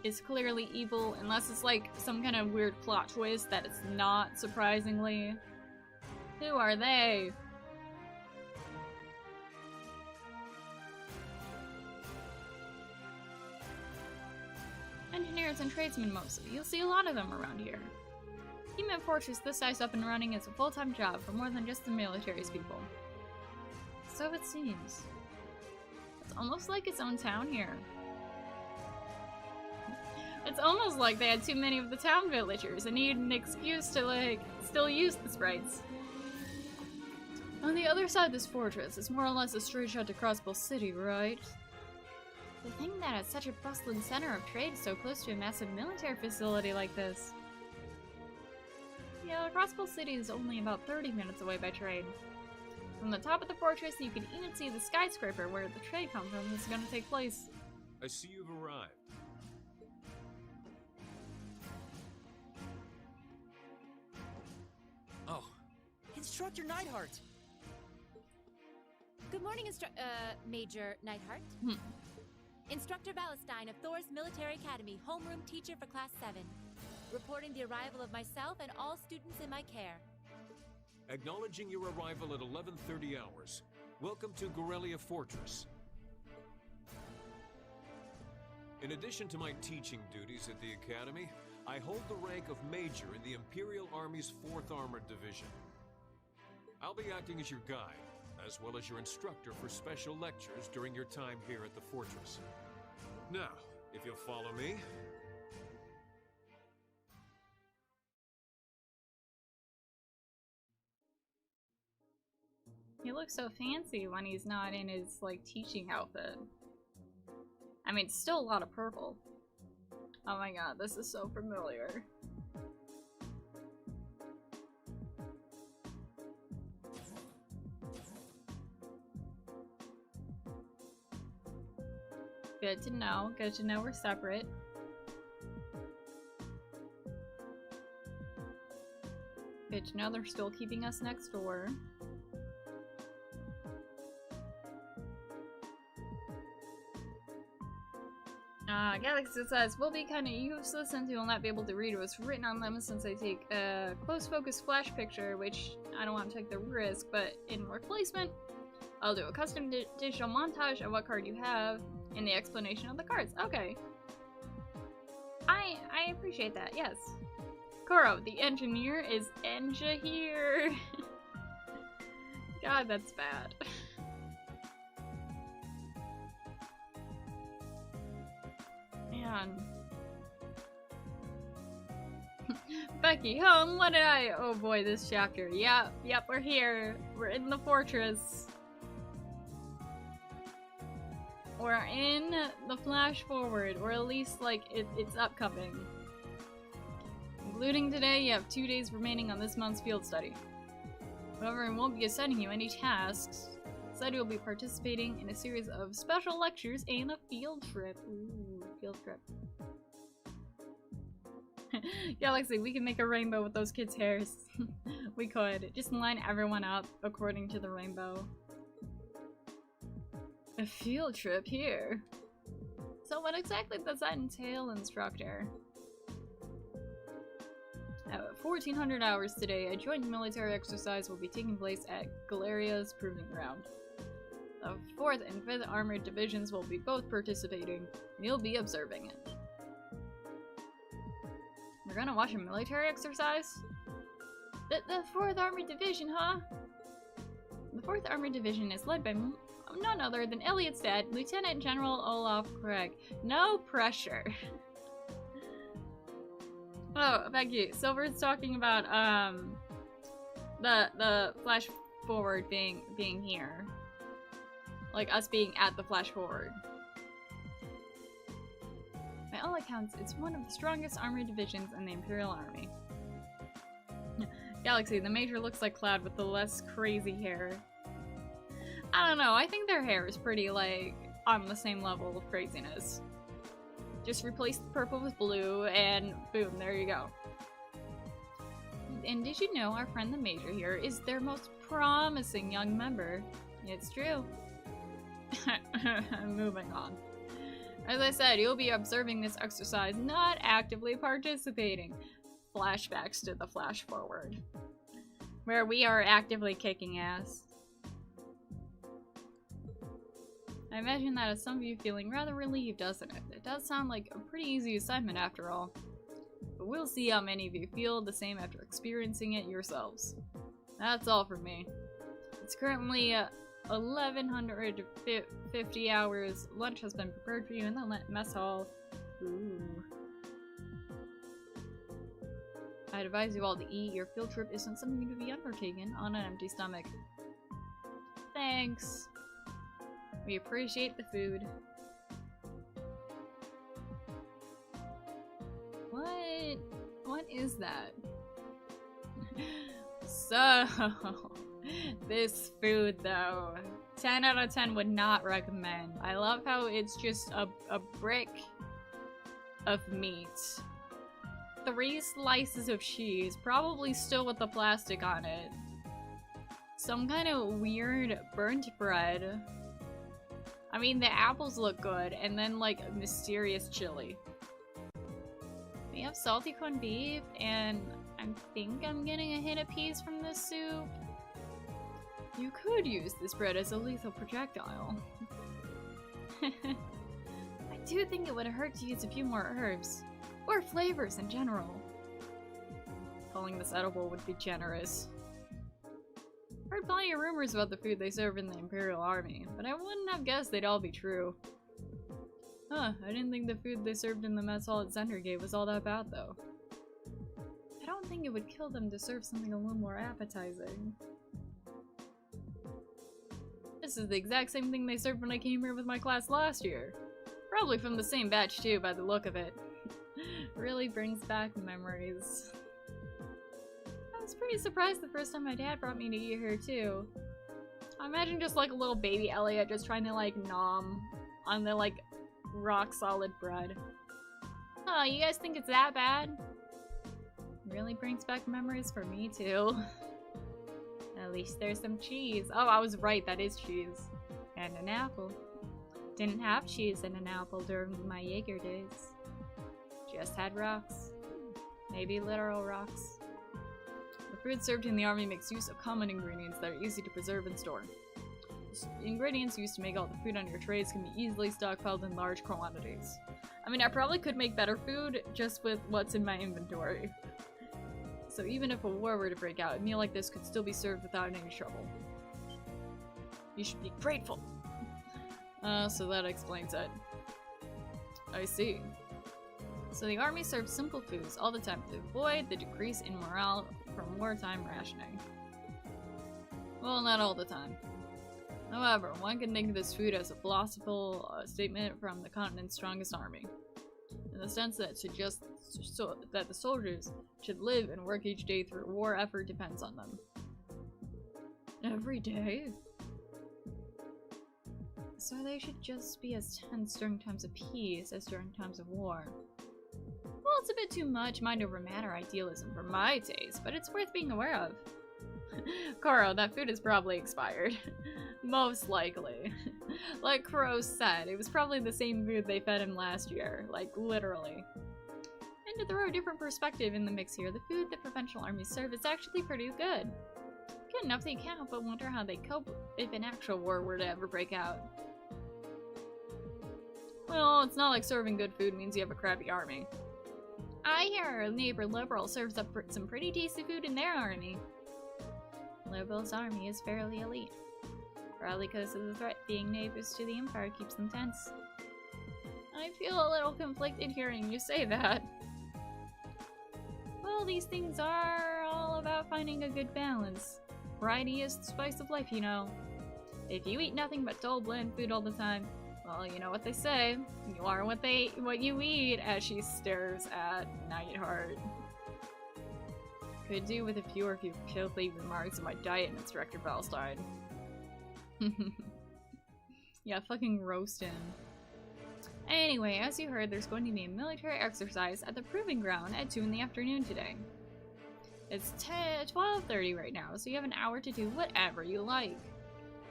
is clearly evil, unless it's like some kind of weird plot twist that it's not, surprisingly. Who are they? Engineers and tradesmen mostly. You'll see a lot of them around here. Keeping a fortress this size up and running is a full-time job for more than just the military's people. So it seems. It's almost like its own town here. It's almost like they had too many of the town villagers and needed an excuse to, like, still use the sprites. On the other side of this fortress is more or less a straight shot to Crossbell City, right? To think that it's such a bustling center of trade so close to a massive military facility like this. Yeah, Crossbell City is only about 30 minutes away by train. From the top of the fortress, you can even see the skyscraper where the trade conference is going to take place. I see you've arrived. Oh. Instructor Neidhart! Good morning, Major Neidhart. Instructor Valestein of Thor's Military Academy, homeroom teacher for Class 7. Reporting the arrival of myself and all students in my care. Acknowledging your arrival at 11:30 hours. Welcome to Galeria Fortress. In addition to my teaching duties at the Academy, I hold the rank of Major in the Imperial Army's 4th Armored Division. I'll be acting as your guide, as well as your instructor for special lectures during your time here at the fortress. Now, if you'll follow me... He looks so fancy when he's not in his, like, teaching outfit. I mean, it's still a lot of purple. Oh my god, this is so familiar. Good to know. Good to know we're separate. Good to know they're still keeping us next door. Galaxy says, will be kind of useless since you will not be able to read what's written on them since I take a close focus flash picture, which I don't want to take the risk, but in replacement, I'll do a custom digital montage of what card you have and the explanation of the cards. Okay. I appreciate that, yes. Koro, the engineer, is Enja here. God, that's bad. Man. Becky, home, what did I— oh boy, this chapter. Yep, we're here. We're in the fortress. We're in the flash forward, or at least, like, it's upcoming. Including today, you have 2 days remaining on this month's field study. However, I won't be assigning you any tasks. Instead, you'll be participating in a series of special lectures and a field trip. Ooh, field trip. Galaxy, we can make a rainbow with those kids' hairs. We could. Just line everyone up according to the rainbow. A field trip here. So what exactly does that entail, instructor? At 1400 hours today, a joint military exercise will be taking place at Galeria's Proving Ground. The 4th and 5th Armored Divisions will be both participating, and you'll be observing it. We're gonna watch a military exercise? The 4th Armored Division, huh? The 4th Armored Division is led by none other than Elliot's dad, Lieutenant General Olaf Craig. No pressure. Oh, thank you. Silver's talking about the flash forward being here. Like us being at the flash forward. By all accounts, it's one of the strongest armored divisions in the Imperial Army. Galaxy, the Major looks like Cloud with the less crazy hair. I don't know, I think their hair is pretty, like, on the same level of craziness. Just replace the purple with blue, and boom, there you go. And did you know our friend the Major here is their most promising young member? It's true. Moving on. As I said, you'll be observing this exercise, not actively participating. Flashbacks to the flash forward, where we are actively kicking ass. I imagine that has some of you feeling rather relieved, doesn't it? It does sound like a pretty easy assignment after all. But we'll see how many of you feel the same after experiencing it yourselves. That's all from me. It's currently 1150 hours. Lunch has been prepared for you in the mess hall. Ooh. I'd advise you all to eat. Your field trip isn't something to be undertaken on an empty stomach. Thanks. We appreciate the food. What is that? So, this food though, 10 out of 10 would not recommend. I love how it's just a brick of meat. 3 slices of cheese, probably still with the plastic on it. Some kind of weird burnt bread. I mean, the apples look good, and then like a mysterious chili. We have salty corned beef, and I think I'm getting a hint of peas from this soup. You could use this bread as a lethal projectile. I do think it would hurt to use a few more herbs. Or flavors in general. Calling this edible would be generous. Heard plenty of rumors about the food they serve in the Imperial Army, but I wouldn't have guessed they'd all be true. Huh, I didn't think the food they served in the mess hall at Zendergate was all that bad though. I don't think it would kill them to serve something a little more appetizing. This is the exact same thing they served when I came here with my class last year. Probably from the same batch too, by the look of it. Really brings back memories. I was pretty surprised the first time my dad brought me to eat here too. I imagine just like a little baby Elliot just trying to like nom on the like rock solid bread. Oh, you guys think it's that bad? Really brings back memories for me too. At least there's some cheese. Oh, I was right, that is cheese. And an apple. Didn't have cheese and an apple during my Jaeger days. Just had rocks. Maybe literal rocks. The food served in the army makes use of common ingredients that are easy to preserve and store. The ingredients used to make all the food on your trays can be easily stockpiled in large quantities. I mean, I probably could make better food just with what's in my inventory. So even if a war were to break out, a meal like this could still be served without any trouble. You should be grateful! So that explains it. I see. So the army serves simple foods all the time to avoid the decrease in morale from wartime rationing. Well, not all the time. However, one can think of this food as a philosophical statement from the continent's strongest army, in the sense that that the soldiers should live and work each day through war effort depends on them. Every day? So they should just be as tense during times of peace as during times of war. Well, it's a bit too much mind over matter idealism for my taste, but it's worth being aware of. Koro, that food is probably expired. Most likely. Like Crow said, it was probably the same food they fed him last year. Like, literally. And to throw a different perspective in the mix here, the food that provincial armies serve is actually pretty good. Good enough they can't help but wonder how they cope if an actual war were to ever break out. Well, it's not like serving good food means you have a crappy army. I hear our neighbor Liberal serves up some pretty tasty food in their army. Liberal's army is fairly elite. Probably because of the threat being neighbors to the Empire keeps them tense. I feel a little conflicted hearing you say that. Well, these things are all about finding a good balance. Variety is the spice of life, you know. If you eat nothing but dull, bland food all the time, well, you know what they say. You are what you eat, as she stares at Nightheart. Could do with a few filthy remarks on my diet, Inspector Valstein. Yeah, fucking roast him. Anyway, as you heard, there's going to be a military exercise at the Proving Ground at 2 in the afternoon today. It's 12:30 right now, so you have an hour to do whatever you like.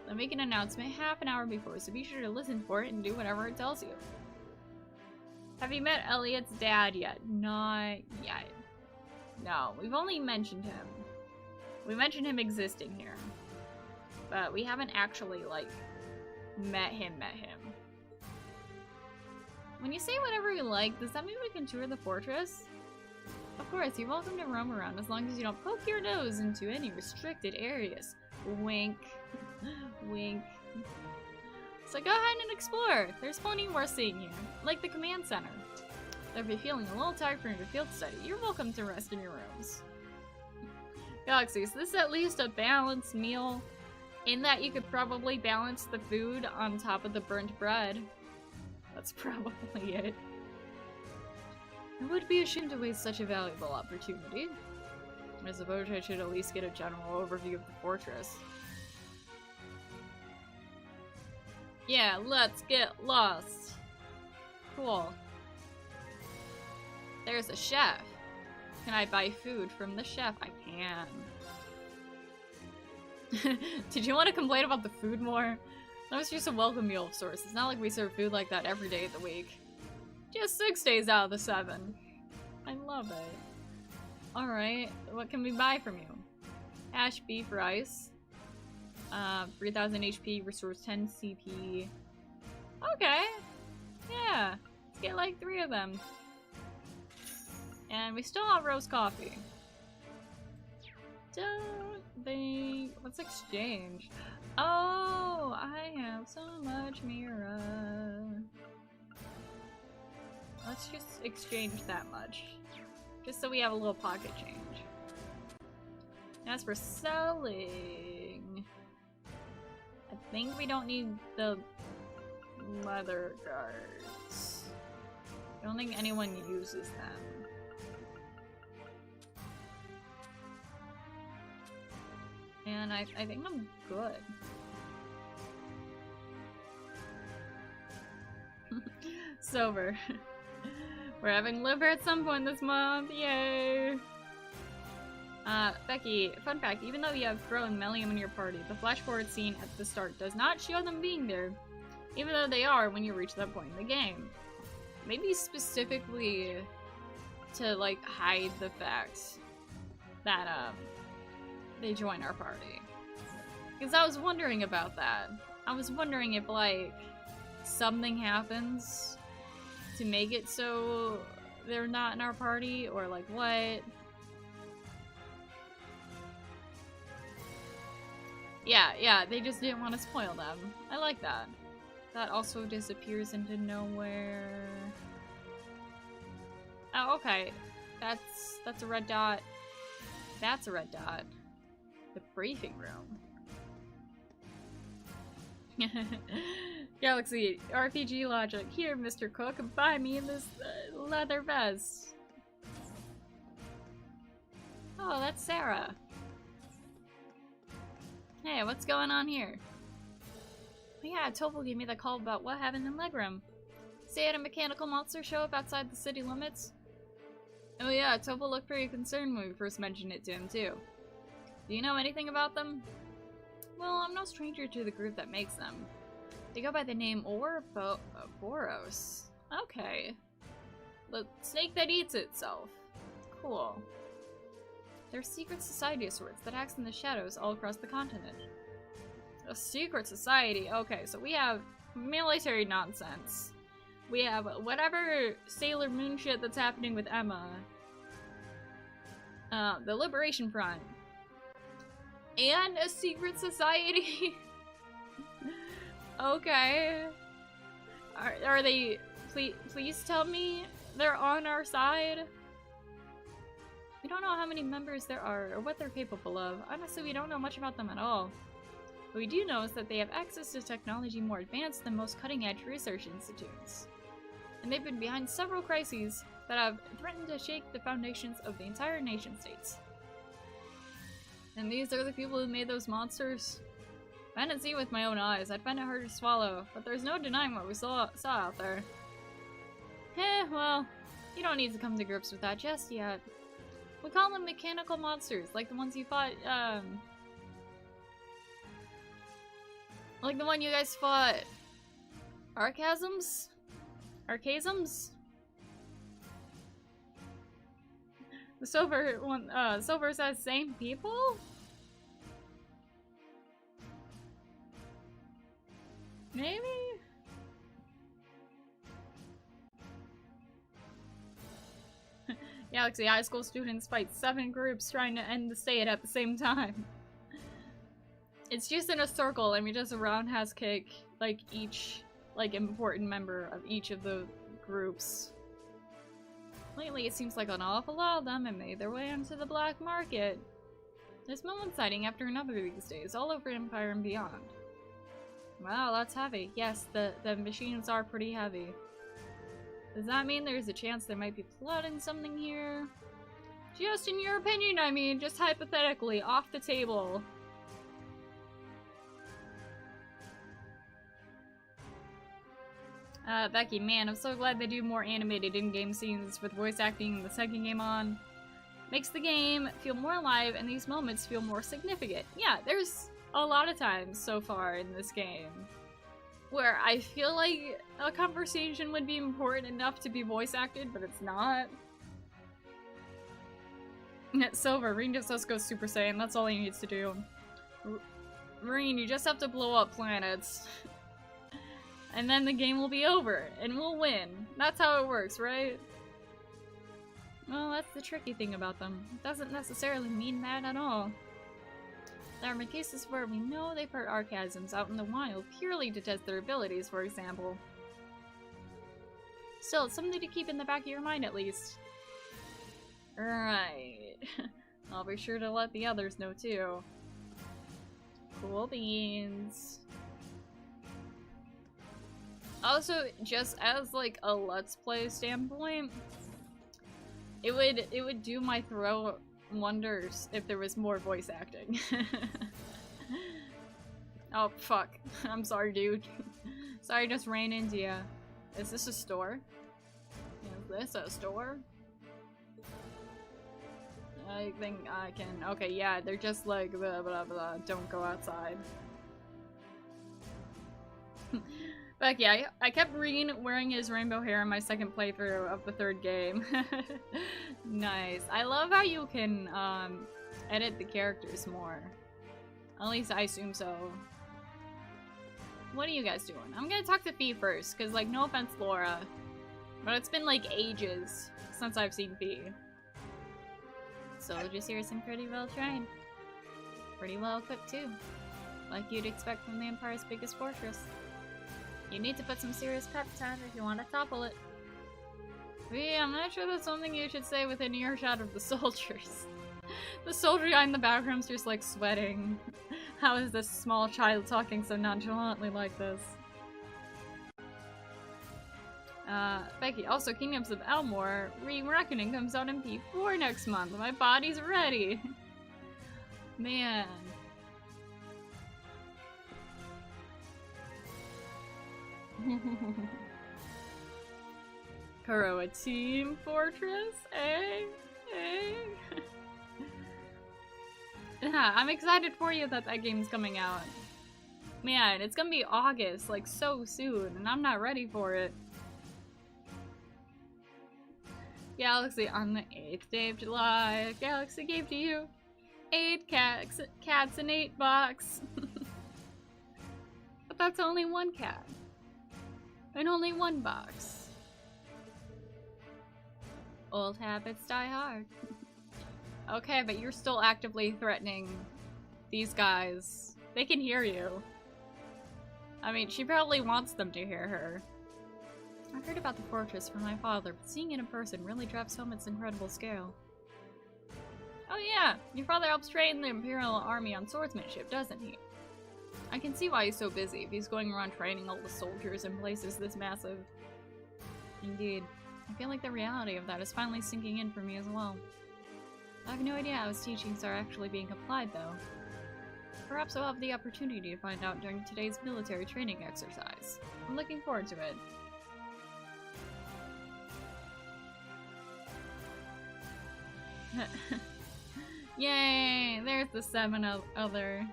They'll make an announcement half an hour before, so be sure to listen for it and do whatever it tells you. Have you met Elliot's dad yet? Not yet. No, we've only mentioned him. We mentioned him existing here. But we haven't actually, like, met him. When you say whatever you like, does that mean we can tour the fortress? Of course, you're welcome to roam around as long as you don't poke your nose into any restricted areas. Wink. Wink. So go ahead and explore. There's plenty more seeing here, like the command center. Though if you're feeling a little tired from your field study, you're welcome to rest in your rooms. Galaxy, so this is at least a balanced meal, in that you could probably balance the food on top of the burnt bread. That's probably it. It would be a shame to waste such a valuable opportunity. I suppose I should at least get a general overview of the fortress. Yeah, let's get lost. Cool. There's a chef. Can I buy food from the chef? I can. Did you want to complain about the food more? That was just a welcome meal of sorts. It's not like we serve food like that every day of the week. Just 6 days out of the 7. I love it. Alright, what can we buy from you? Hash beef rice. 3000 HP, restores 10 CP. Okay. Yeah. Let's get like 3 of them. And we still have roast coffee. Don't think... Let's exchange. Oh, I have so much Mira. Let's just exchange that much. Just so we have a little pocket change. As for selling... I think we don't need the leather guards. I don't think anyone uses them. And I think I'm good. Sober. We're having liver at some point this month, yay! Becky, fun fact, even though you have Crow and Melium in your party, the flash forward scene at the start does not show them being there, even though they are when you reach that point in the game. Maybe specifically to, like, hide the fact that, they join our party. Because I was wondering about that. I was wondering if, like, something happens to make it so they're not in our party, or, like, what? Yeah, they just didn't want to spoil them. I like that. That also disappears into nowhere. Oh, okay. That's a red dot. That's a red dot. The briefing room. Galaxy RPG logic. Here, Mr. Cook, buy me this leather vest. Oh, that's Sarah. Hey, what's going on here? Oh, yeah, Topol gave me the call about what happened in Legram. Say had a mechanical monster show up outside the city limits. Oh yeah, Topol looked pretty concerned when we first mentioned it to him too. Do you know anything about them? Well, I'm no stranger to the group that makes them. They go by the name Boros. Okay. The snake that eats itself. Cool. They're a secret society of sorts that acts in the shadows all across the continent. A secret society? Okay, so we have military nonsense. We have whatever Sailor Moon shit that's happening with Emma. The Liberation Front. And a secret society? Okay. Are they... Please tell me they're on our side? We don't know how many members there are or what they're capable of. Honestly, we don't know much about them at all. What we do know is that they have access to technology more advanced than most cutting-edge research institutes. And they've been behind several crises that have threatened to shake the foundations of the entire nation-states. And these are the people who made those monsters? If I didn't see it with my own eyes, I'd find it hard to swallow, but there's no denying what we saw out there. Well, you don't need to come to grips with that just yet. We call them mechanical monsters, like the ones you fought, like the one you guys fought... Archasms? Archasms? The silver one, silver says same people? Maybe? Galaxy High School students fight 7 groups trying to end the state at the same time. It's just in a circle and we just roundhouse kick, like, each, like, important member of each of the groups. Lately, it seems like an awful lot of them have made their way into the black market. There's one sighting after another these days, all over Empire and beyond. Wow, that's heavy. Yes, the machines are pretty heavy. Does that mean there's a chance there might be plotting something here? Just in your opinion, I mean, just hypothetically, off the table. Becky, man, I'm so glad they do more animated in-game scenes with voice acting in the second game on. Makes the game feel more alive and these moments feel more significant. Yeah, there's a lot of times so far in this game where I feel like a conversation would be important enough to be voice acted, but it's not. Silver, Marine just has to go Super Saiyan, that's all he needs to do. Marine, you just have to blow up planets. And then the game will be over, and we'll win. That's how it works, right? Well, that's the tricky thing about them. It doesn't necessarily mean that at all. There have been cases where we know they've heard Archasms out in the wild purely to test their abilities, for example. Still, it's something to keep in the back of your mind at least. Right. I'll be sure to let the others know too. Cool beans. Also, just as like a Let's Play standpoint, it would do my throat wonders if there was more voice acting. Oh fuck. I'm sorry, dude. Sorry I just ran into ya. Is this a store? Is this a store? I think I can. Okay, yeah, they're just like blah blah blah. Don't go outside. But yeah, I kept wearing his rainbow hair in my second playthrough of the third game. Nice. I love how you can edit the characters more. At least I assume so. What are you guys doing? I'm gonna talk to Fee first, because like, no offense Laura, but it's been like ages since I've seen Fee. Soldiers here seem pretty well trained. Pretty well equipped too. Like you'd expect from the Empire's biggest fortress. You need to put some serious prep time if you want to topple it. Yeah, I'm not sure that's something you should say within earshot of the soldiers. The soldier guy in the background's just like sweating. How is this small child talking so nonchalantly like this? Becky, also Kingdoms of Elmore, Re-Reckoning comes out in P4 next month. My body's ready. Man. Kuro, a team fortress? Eh? Yeah, I'm excited for you that that game's coming out. Man, it's gonna be August, like so soon, and I'm not ready for it. Galaxy on the 8th day of July. Galaxy gave to you 8 cats in 8 box. But that's only 1 cat. And only 1 box. Old habits die hard. Okay, but you're still actively threatening these guys. They can hear you. I mean, she probably wants them to hear her. I heard about the fortress from my father, but seeing it in person really drives home its incredible scale. Oh yeah, your father helps train the Imperial Army on swordsmanship, doesn't he? I can see why he's so busy if he's going around training all the soldiers in places this massive. Indeed. I feel like the reality of that is finally sinking in for me as well. I have no idea how his teachings are actually being applied, though. Perhaps I'll have the opportunity to find out during today's military training exercise. I'm looking forward to it. Yay! There's the 7 other.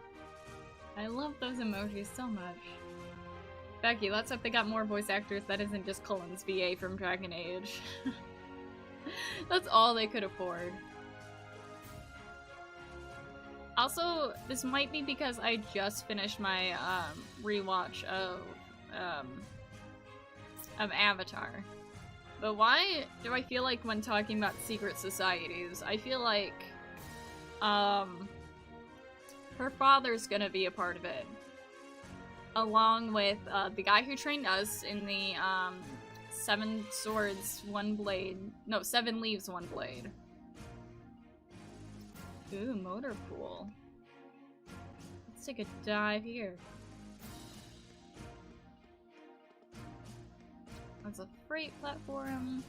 I love those emojis so much. Becky, let's hope they got more voice actors that isn't just Cullen's VA from Dragon Age. That's all they could afford. Also, this might be because I just finished my rewatch of Avatar. But why do I feel like when talking about secret societies, I feel like her father's gonna be a part of it. Along with the guy who trained us in the 7 swords, 1 blade. No, 7 leaves, 1 blade. Ooh, motor pool. Let's take a dive here. That's a freight platform.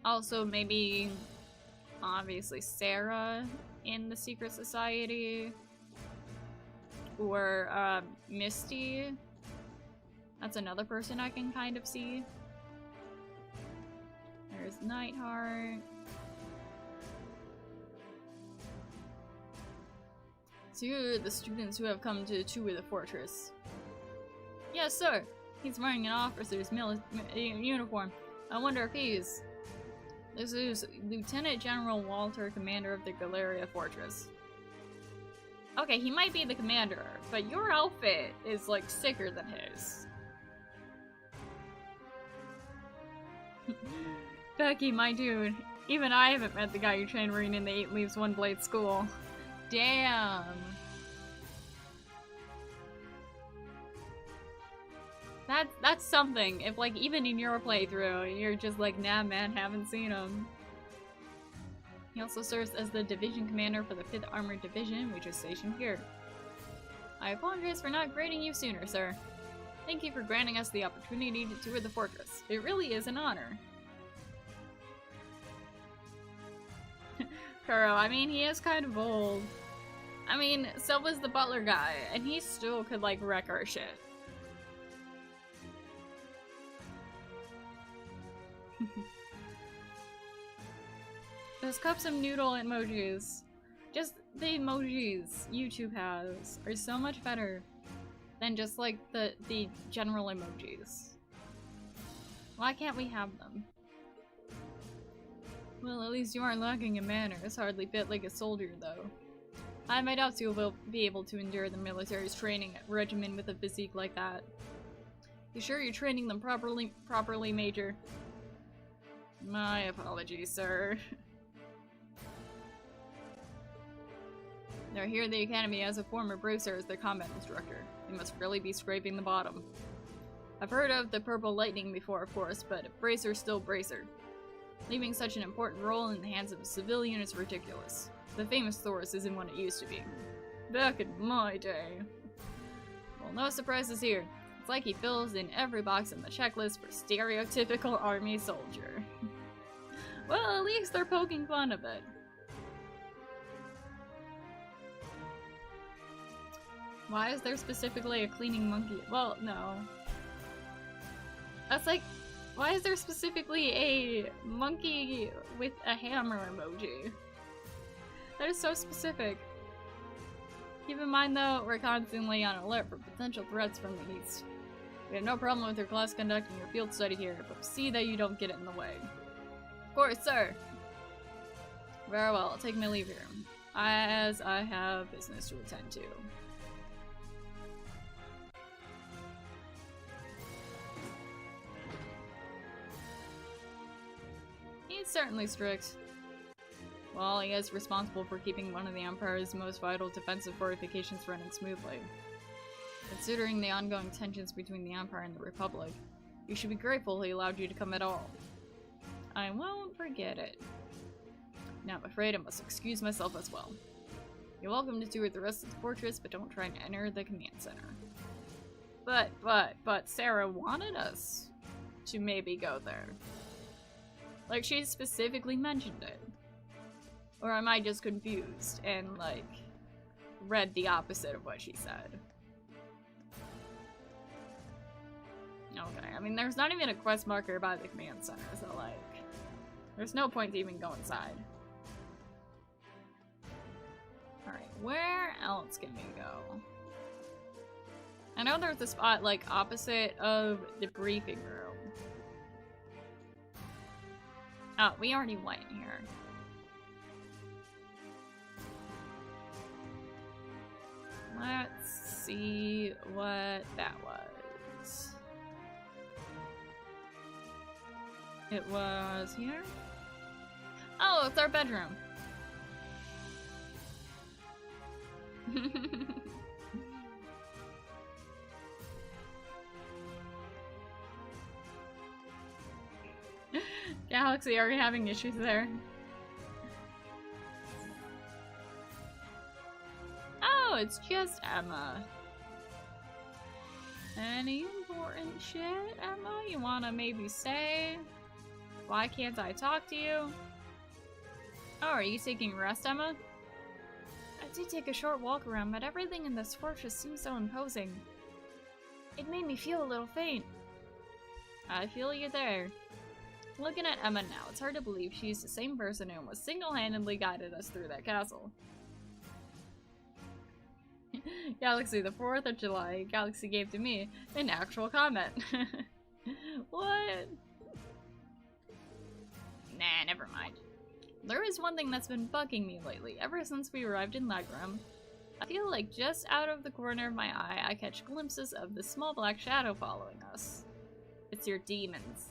Also, maybe, obviously, Sarah in the Secret Society. Or, Misty. That's another person I can kind of see. There's Nightheart. So you're the students who have come to tour the fortress. Yes, sir. He's wearing an officer's uniform. I wonder if he's... This is Lieutenant General Walter, commander of the Galeria Fortress. Okay, he might be the commander, but your outfit is, like, sicker than his. Becky, my dude. Even I haven't met the guy you trained Marine in the 8 Leaves 1 Blade school. Damn. That's something. If, like, even in your playthrough, you're just like, nah, man, haven't seen him. He also serves as the division commander for the 5th Armored Division, which is stationed here. I apologize for not greeting you sooner, sir. Thank you for granting us the opportunity to tour the fortress. It really is an honor. Kuro, I mean, he is kind of old. I mean, so was the butler guy, and he still could, like, wreck our shit. Those cups of noodle emojis, just the emojis YouTube has, are so much better than just like the general emojis. Why can't we have them? Well, at least you aren't lacking in manners, hardly fit like a soldier though. I have my doubts you will be able to endure the military's training regimen with a physique like that. You sure you're training them properly, Major? My apologies, sir. They're here at the Academy as a former Bruiser as their combat instructor. They must really be scraping the bottom. I've heard of the purple lightning before, of course, but Bracer's still Bracer. Leaving such an important role in the hands of a civilian is ridiculous. The famous Thoris isn't what it used to be. Back in my day. Well, no surprises here. It's like he fills in every box on the checklist for stereotypical army soldier. Well, at least they're poking fun of it. Why is there specifically a cleaning monkey? Well, no. That's like, why is there specifically a monkey with a hammer emoji? That is so specific. Keep in mind though, we're constantly on alert for potential threats from the east. We have no problem with your class conducting your field study here, but see that you don't get it in the way. Of course, sir! Very well, I'll take my leave here, as I have business to attend to. He's certainly strict. Well, he is responsible for keeping one of the Empire's most vital defensive fortifications running smoothly. Considering the ongoing tensions between the Empire and the Republic, you should be grateful he allowed you to come at all. I won't forget it. Now I'm afraid I must excuse myself as well. You're welcome to tour the rest of the fortress, but don't try and enter the command center. But Sarah wanted us to maybe go there. Like, she specifically mentioned it. Or am I just confused and, like, read the opposite of what she said? Okay, I mean, there's not even a quest marker by the command center, so, like, there's no point to even go inside. Alright, where else can we go? I know there's a spot, like, opposite of the briefing room. Oh, we already went here. Let's see what that was. It was here? Oh, it's our bedroom. Galaxy, are you having issues there? Oh, it's just Emma. Any important shit, Emma, you wanna maybe say? Why can't I talk to you? Oh, are you taking rest, Emma? I did take a short walk around, but everything in this fortress seems so imposing. It made me feel a little faint. I feel you there. Looking at Emma now, it's hard to believe she's the same person who almost single-handedly guided us through that castle. Galaxy, the 4th of July, Galaxy gave to me an actual comment. What? Nah, never mind. There is one thing that's been bugging me lately. Ever since we arrived in Legram, I feel like just out of the corner of my eye, I catch glimpses of the small black shadow following us. It's your demons.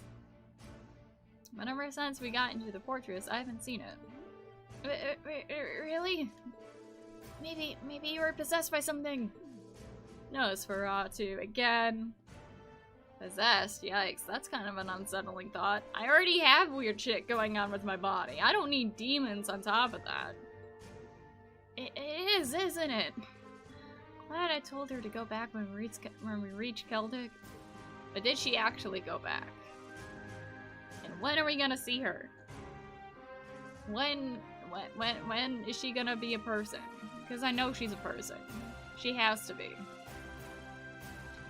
But ever since we got into the fortress, I haven't seen it. Really? Maybe you were possessed by something. Nosferatu again. Possessed? Yikes, that's kind of an unsettling thought. I already have weird shit going on with my body. I don't need demons on top of that. It is, isn't it? Glad I told her to go back when we reach Celtic. But did she actually go back? And when are we gonna see her? When is she gonna be a person? Because I know she's a person. She has to be.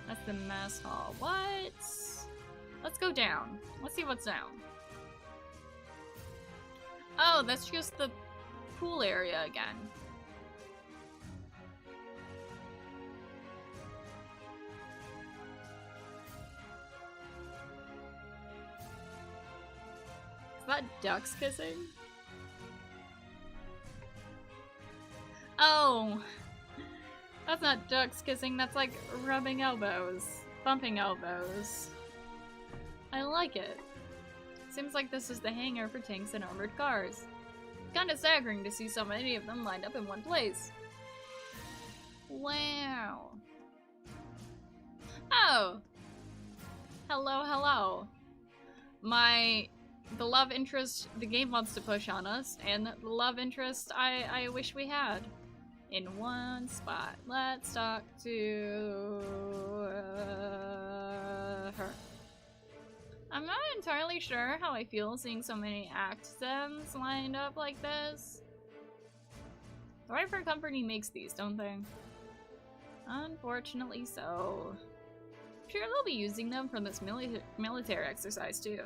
That's the mess hall. What? Let's go down. Let's see what's down. Oh, that's just the pool area again. Is that ducks kissing? Oh! That's not ducks kissing, that's like rubbing elbows. Bumping elbows. I like it. Seems like this is the hangar for tanks and armored cars. Kinda staggering to see so many of them lined up in one place. Wow. Oh! Hello, hello. The love interest the game wants to push on us, and the love interest I wish we had. In one spot. Let's talk to her. I'm not entirely sure how I feel seeing so many accents lined up like this. The Rifle Company makes these, don't they? Unfortunately so. I'm sure they'll be using them for this military exercise too.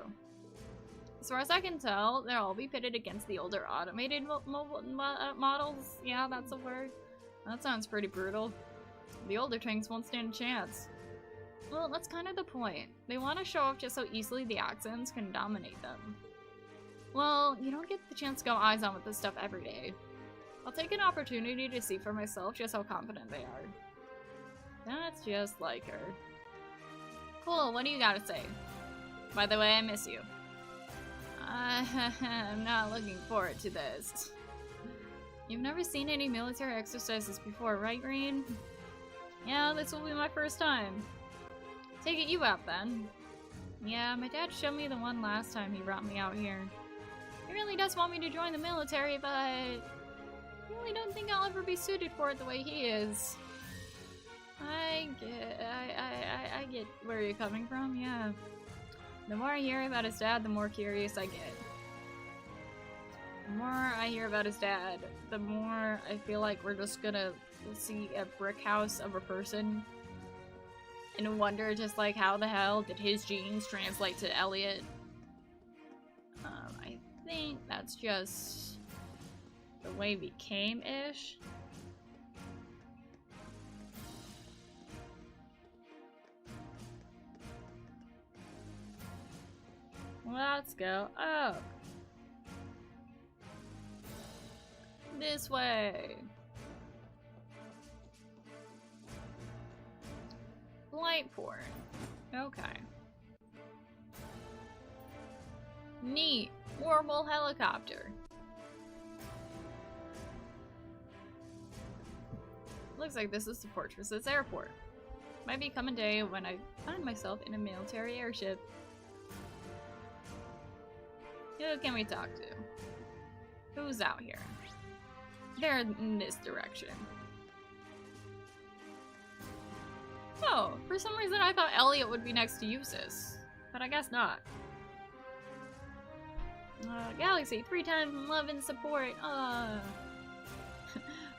As far as I can tell, they'll all be pitted against the older automated models. Yeah, that's a word. That sounds pretty brutal. The older tanks won't stand a chance. Well, that's kind of the point. They want to show off just how easily the accents can dominate them. Well, you don't get the chance to go eyes on with this stuff every day. I'll take an opportunity to see for myself just how confident they are. That's just like her. Cool, what do you gotta say? By the way, I miss you. I'm not looking forward to this. You've never seen any military exercises before, right, Green? Yeah, this will be my first time. Take it you out, then. Yeah, my dad showed me the one last time he brought me out here. He really does want me to join the military, but I really don't think I'll ever be suited for it the way he is. I get where you're coming from, yeah. The more I hear about his dad, the more curious I get. The more I hear about his dad, the more I feel like we're just gonna see a brick house of a person and wonder just like how the hell did his genes translate to Elliot. I think that's just the way we came-ish. Let's go up. This way. Light port. Okay. Neat. Warble helicopter. Looks like this is the fortress's airport. Might become a day when I find myself in a military airship. Who can we talk to? Who's out here? They're in this direction. Oh, for some reason I thought Elliot would be next to Eustace, but I guess not. Galaxy, 3 times love and support.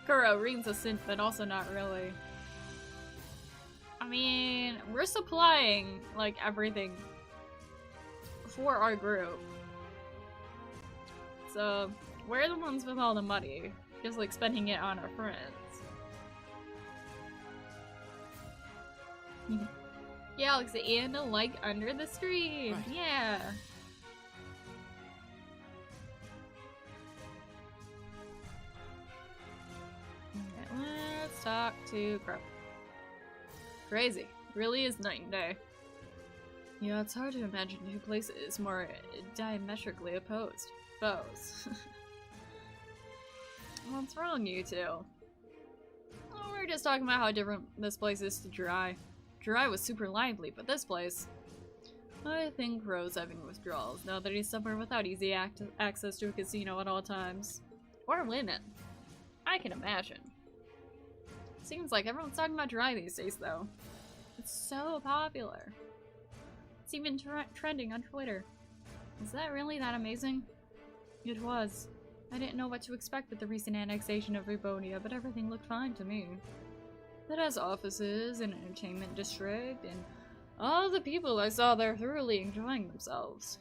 Kuro, Ring's a synth, but also not really. I mean, we're supplying, like, everything for our group. So, we're the ones with all the money, just like spending it on our friends. Galaxy and a like under the stream. Right. Yeah. Okay, let's talk to Crow. Crazy. Really is night and day. Yeah, it's hard to imagine two places more diametrically opposed. Foes. What's wrong, you two? Oh, we were just talking about how different this place is to Dry. Dry was super lively, but this place... I think Crow's having withdrawals now that he's somewhere without easy access to a casino at all times. Or women. I can imagine. Seems like everyone's talking about Dry these days, though. It's so popular. It's even trending on Twitter. Is that really that amazing? It was. I didn't know what to expect with the recent annexation of Ebonia, but everything looked fine to me. It has offices, an entertainment district, and all the people I saw there thoroughly enjoying themselves.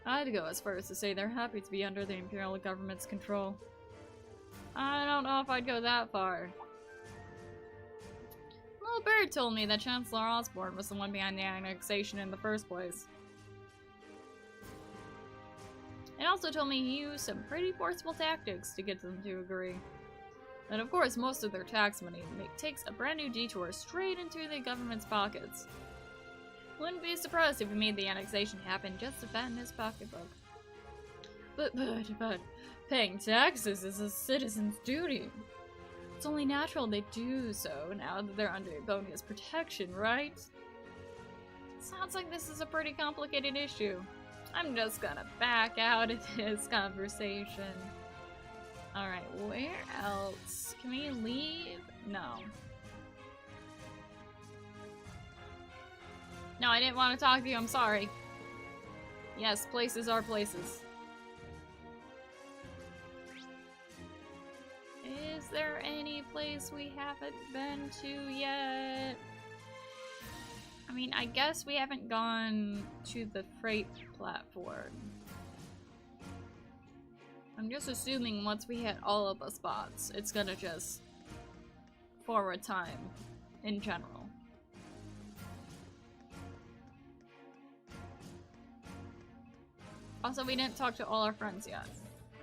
I'd go as far as to say they're happy to be under the Imperial government's control. I don't know if I'd go that far. Little Bird told me that Chancellor Osborne was the one behind the annexation in the first place. It also told me he used some pretty forceful tactics to get them to agree. And of course, most of their tax money takes a brand new detour straight into the government's pockets. Wouldn't be surprised if he made the annexation happen just to fatten his pocketbook. But paying taxes is a citizen's duty. It's only natural they do so now that they're under Ebonia's protection, right? Sounds like this is a pretty complicated issue. I'm just gonna back out of this conversation. Alright, where else? Can we leave? No. No, I didn't want to talk to you, I'm sorry. Yes, places are places. Is there any place we haven't been to yet? I mean, I guess we haven't gone to the freight platform. I'm just assuming once we hit all of the spots, it's gonna just forward time in general. Also, we didn't talk to all our friends yet.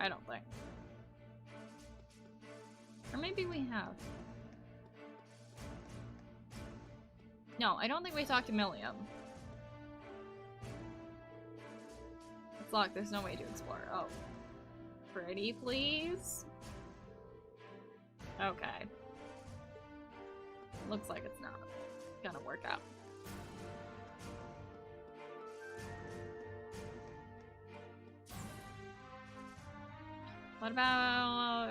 I don't think. Or maybe we have. No, I don't think we talked to Milliam. It's locked, there's no way to explore. Oh. Pretty, please? Okay. Looks like it's not gonna work out. What about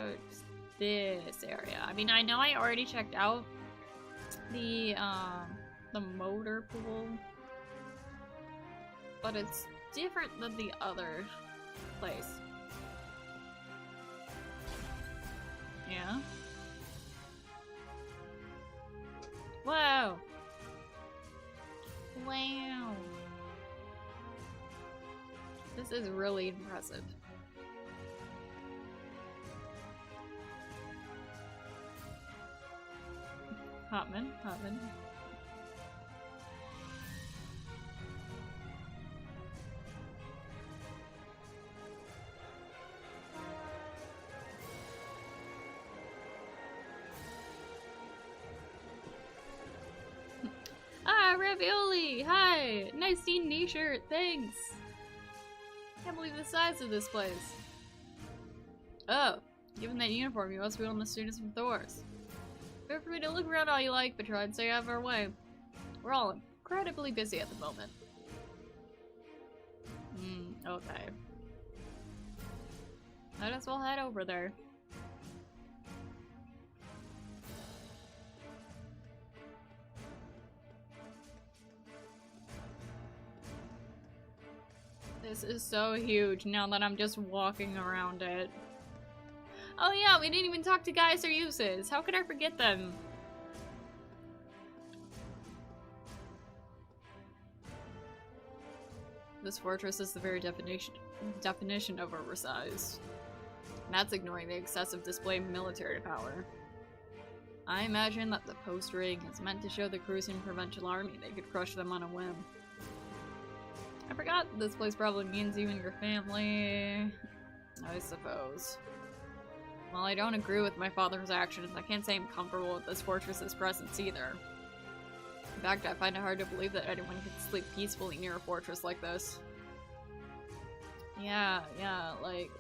this area? I mean, I know I already checked out the motor pool, but it's different than the other place. Yeah? Whoa! Wow! This is really impressive. Hotman. Ah, Ravioli! Hi! Nice D&D shirt, thanks! Can't believe the size of this place. Oh, given that uniform, you must be one of the students from Thor's. Feel free to look around all you like, but try and stay out of our way. We're all incredibly busy at the moment. Okay. Might as well head over there. This is so huge now that I'm just walking around it. Oh yeah, we didn't even talk to Gaius or Uses. How could I forget them? This fortress is the very definition of oversized. And that's ignoring the excessive display of military power. I imagine that the post ring is meant to show the cruising provincial army they could crush them on a whim. I forgot this place probably means you and your family. I suppose. While I don't agree with my father's actions, I can't say I'm comfortable with this fortress's presence either. In fact, I find it hard to believe that anyone could sleep peacefully near a fortress like this. Yeah, like,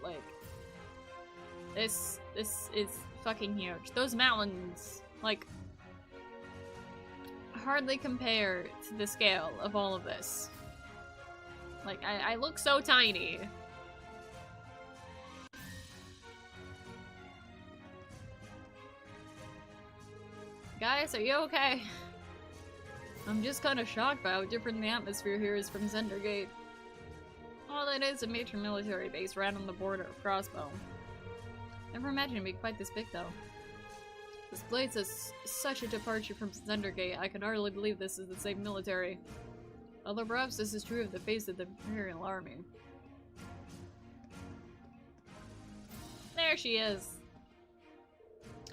this is fucking huge. Those mountains, like, hardly compare to the scale of all of this. Like, I look so tiny. Guys, are you okay? I'm just kind of shocked by how different the atmosphere here is from Zendergate. Well, it is a major military base right on the border of Crossbow. Never imagined it'd be quite this big, though. This place is such a departure from Zendergate, I can hardly believe this is the same military. Although perhaps this is true of the face of the Imperial Army. There she is.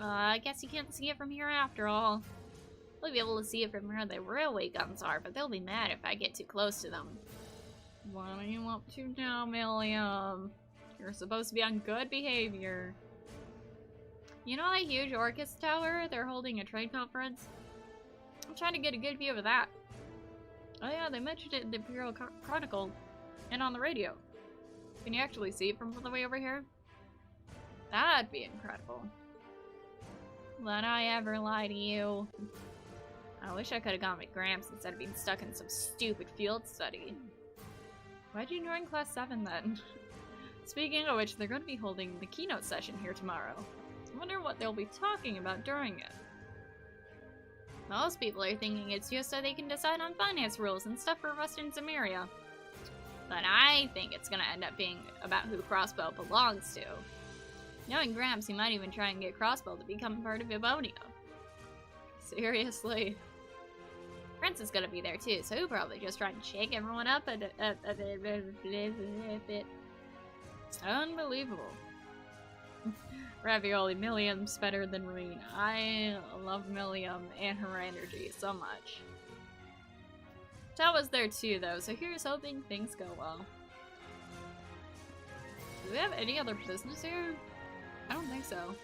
I guess you can't see it from here after all. We'll be able to see it from where the railway guns are, but they'll be mad if I get too close to them. What are you up to now, Milliam? You're supposed to be on good behavior. You know that huge Orcus tower? They're holding a trade conference? I'm trying to get a good view of that. Oh yeah, they mentioned it in the Imperial Chronicle and on the radio. Can you actually see it from the way over here? That'd be incredible. Would I ever lie to you? I wish I could have gone with Gramps instead of being stuck in some stupid field study. Why'd you join Class 7 then? Speaking of which, they're going to be holding the keynote session here tomorrow. I wonder what they'll be talking about during it. Most people are thinking it's just so they can decide on finance rules and stuff for Western Zemeria. But I think it's gonna end up being about who Crossbow belongs to. Knowing Gramps, he might even try and get Crossbow to become part of Ebonia. Seriously. Prince is gonna be there too, so he'll probably just try and shake everyone up a bit. Unbelievable. Ravioli, Milliam's better than Reen. I love Milliam and her energy so much. Tal was there too though, so here's hoping things go well. Do we have any other business here? I don't think so.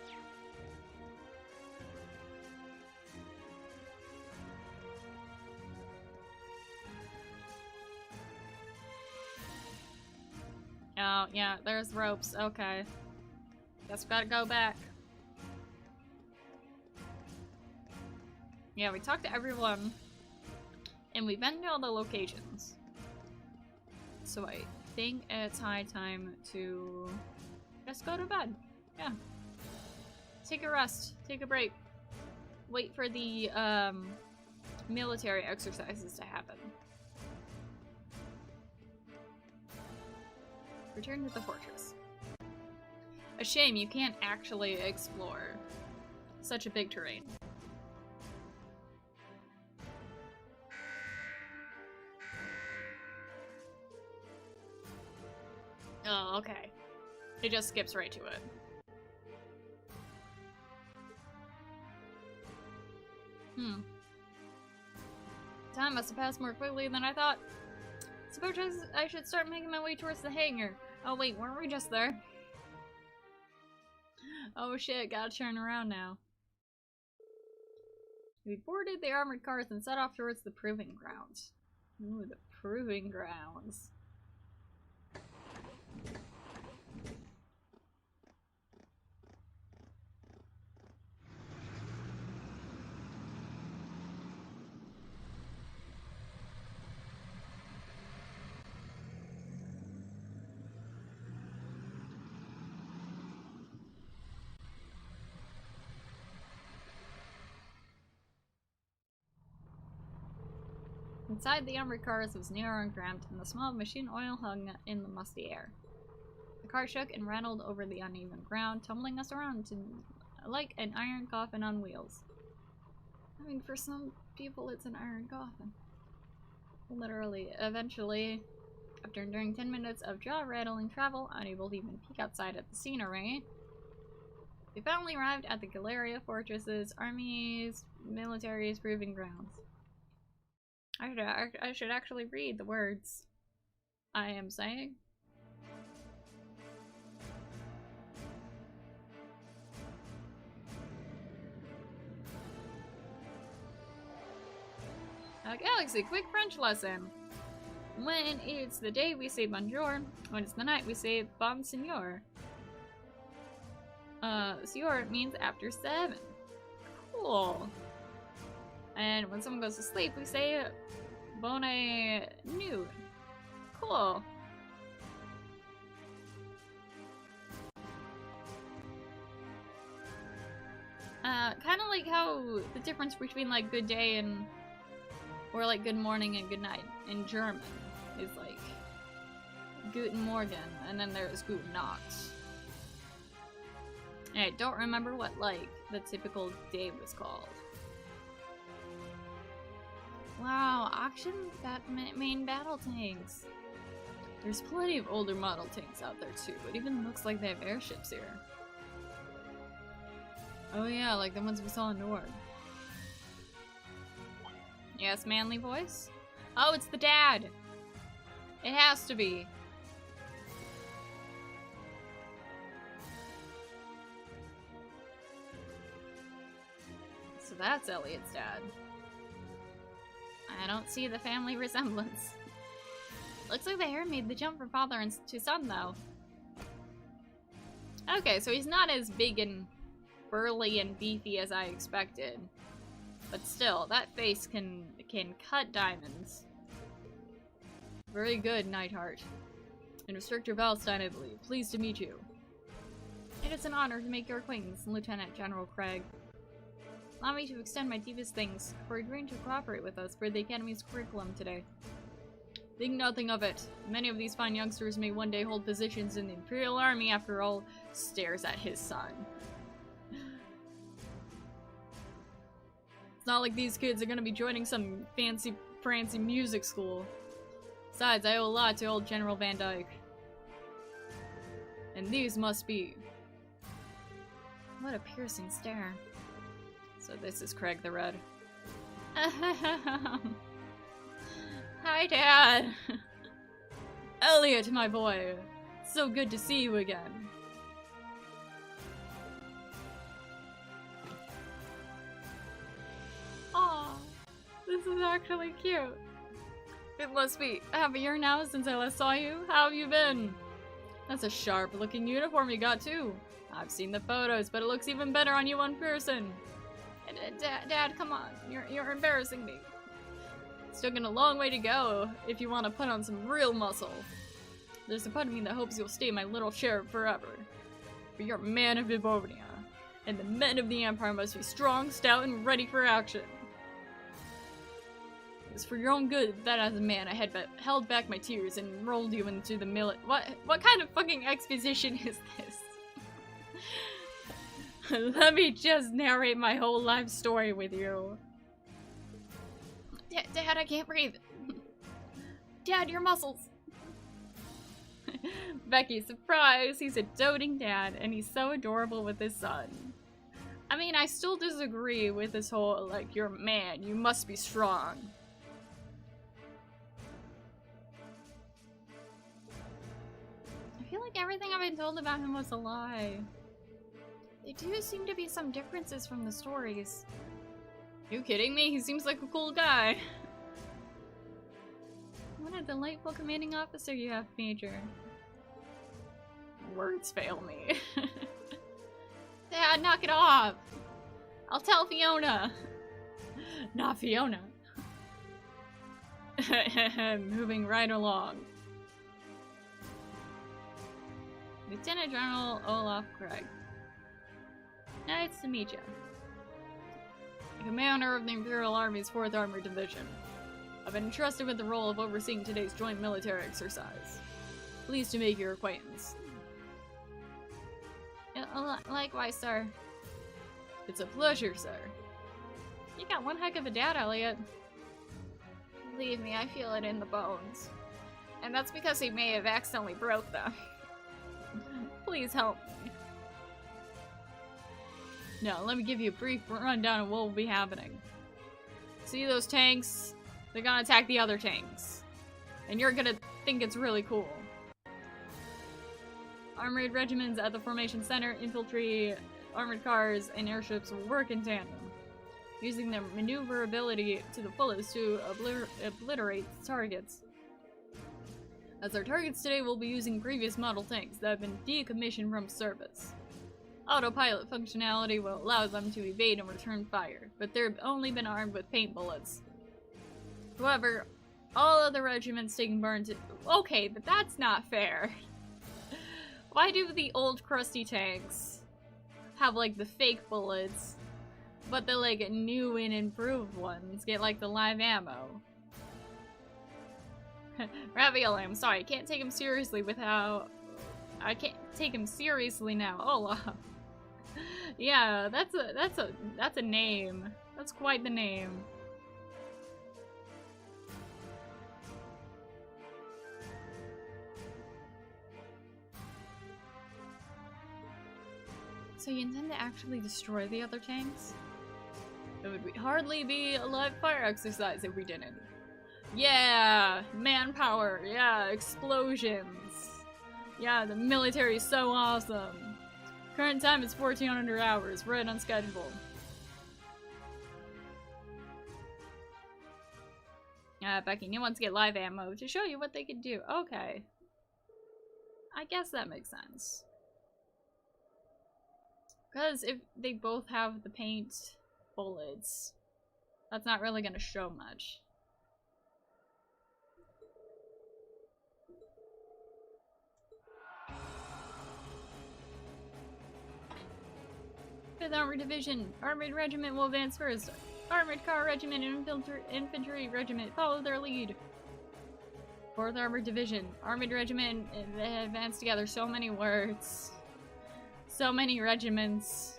Oh, yeah, there's ropes. Okay. Guess we gotta go back. Yeah, we talked to everyone. And we've been to all the locations. So I think it's high time to just go to bed. Yeah. Take a rest. Take a break. Wait for the military exercises to happen. Return to the fortress. A shame you can't actually explore such a big terrain. Oh, okay. It just skips right to it. Time must have passed more quickly than I thought. Suppose I should start making my way towards the hangar. Oh wait, weren't we just there? Oh shit, gotta turn around now. We boarded the armored cars and set off towards the proving grounds. Ooh, the proving grounds. Inside the armored cars was narrow and cramped, and the smell of machine oil hung in the musty air. The car shook and rattled over the uneven ground, tumbling us around like an iron coffin on wheels. I mean, for some people it's an iron coffin. Literally. Eventually, after enduring 10 minutes of jaw-rattling travel, unable to even peek outside at the scenery, we finally arrived at the Galeria Fortress's army's military's proving grounds. I should actually read the words I am saying. Galaxy, quick French lesson. When it's the day, we say bonjour. When it's the night, we say bon seigneur. Seigneur means after 7. Cool. And when someone goes to sleep, we say bonne nuit. Cool. Kind of like how the difference between like good day and or like good morning and good night in German is like Guten Morgen, and then there's Guten Nacht. I don't remember what like the typical day was called. Wow, auction main battle tanks. There's plenty of older model tanks out there too. It even looks like they have airships here. Oh yeah, like the ones we saw in Nord. Yes, manly voice? Oh, it's the dad! It has to be. So that's Elliot's dad. I don't see the family resemblance. Looks like the hair made the jump from father to son, though. Okay, so he's not as big and burly and beefy as I expected. But still, that face can cut diamonds. Very good, Nightheart. And Instructor Valstein, I believe. Pleased to meet you. It is an honor to make your acquaintance, Lieutenant General Craig. Allow me to extend my deepest thanks for agreeing to cooperate with us for the Academy's curriculum today. Think nothing of it. Many of these fine youngsters may one day hold positions in the Imperial Army. After all, stares at his son. It's not like these kids are gonna be joining some fancy music school. Besides, I owe a lot to old General Van Dyke. And these must be... What a piercing stare. So this is Craig the Red. Hi, Dad! Elliot, my boy! So good to see you again. Aw, this is actually cute. It must be half a year now since I last saw you. How have you been? That's a sharp-looking uniform you got, too. I've seen the photos, but it looks even better on you in person. Dad, come on. You're embarrassing me. Still got a long way to go if you want to put on some real muscle. There's a part of me that hopes you'll stay my little sheriff forever. But you're a man of Livonia, and the men of the Empire must be strong, stout, and ready for action. It's for your own good that as a man I had held back my tears and enrolled you into the What kind of fucking exposition is this? Let me just narrate my whole life story with you. Dad, I can't breathe. Dad, your muscles. Becky, surprise! He's a doting dad, and he's so adorable with his son. I mean, I still disagree with this whole, like, you're a man, you must be strong. I feel like everything I've been told about him was a lie. There do seem to be some differences from the stories. You kidding me? He seems like a cool guy. What a delightful commanding officer you have, Major. Words fail me. Dad, knock it off! I'll tell Fiona! Not Fiona. Moving right along. Lieutenant General Olaf Craig. Nice to meet you. Commander of the Imperial Army's 4th Armored Division. I've been entrusted with the role of overseeing today's joint military exercise. Pleased to make your acquaintance. Likewise, sir. It's a pleasure, sir. You got one heck of a dad, Elliot. Believe me, I feel it in the bones. And that's because he may have accidentally broke them. Please help me. Now, let me give you a brief rundown of what will be happening. See those tanks? They're gonna attack the other tanks. And you're gonna think it's really cool. Armored regiments at the formation center, infantry, armored cars, and airships will work in tandem, using their maneuverability to the fullest to obliterate targets. As our targets today, we'll be using previous model tanks that have been decommissioned from service. Autopilot functionality will allow them to evade and return fire, but they've only been armed with paint bullets. However, all other regiments taking part in... Okay, but that's not fair. Why do the old crusty tanks have, like, the fake bullets, but the, like, new and improved ones get, like, the live ammo? Ravioli, I'm sorry, I can't take him seriously without... I can't take him seriously now. Olaf. Yeah, that's a name. That's quite the name. So you intend to actually destroy the other tanks? It would hardly be a live fire exercise if we didn't. Yeah! Manpower! Yeah! Explosions! Yeah, the military is so awesome! Current time is 1400 hours, right on schedule. Becky, new ones get live ammo to show you what they can do. Okay. I guess that makes sense. Because if they both have the paint bullets, That's not really gonna show much. Fifth Armored Division. Armored Regiment will advance first. Armored Car Regiment and Infantry Regiment follow their lead. 4th Armored Division. Armored Regiment they advance together. So many words. So many regiments.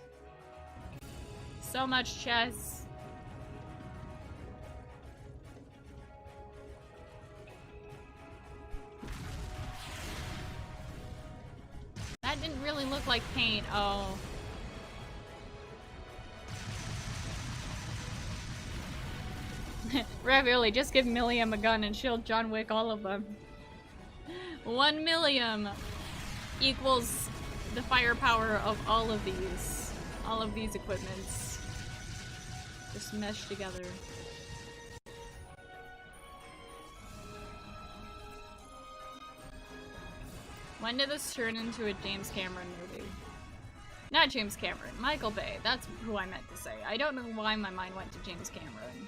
So much chess. That didn't really look like paint. Oh. Ravioli, just give Milliam a gun and she'll John Wick all of them. 1 Milliam equals the firepower of all of these equipments. Just meshed together. When did this turn into a James Cameron movie? Not James Cameron, Michael Bay. That's who I meant to say. I don't know why my mind went to James Cameron.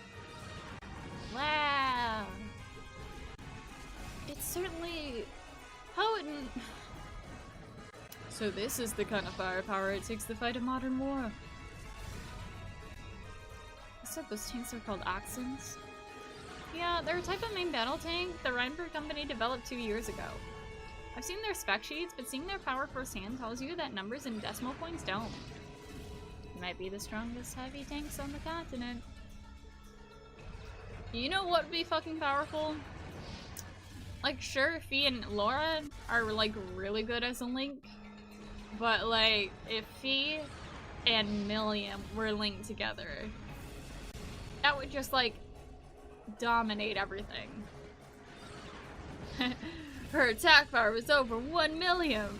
Wow. It's certainly potent. So this is the kind of firepower it takes to fight a modern war. I said those tanks are called Oxens. Yeah, they're a type of main battle tank the Reinberg Company developed 2 years ago. I've seen their spec sheets, but seeing their power firsthand tells you that numbers and decimal points don't. It might be the strongest heavy tanks on the continent. You know what would be fucking powerful? Like, sure, Fee and Laura are, like, really good as a link. But, like, if Fee and Milliam were linked together, that would just, like, dominate everything. Her attack power was over 1 Milliam!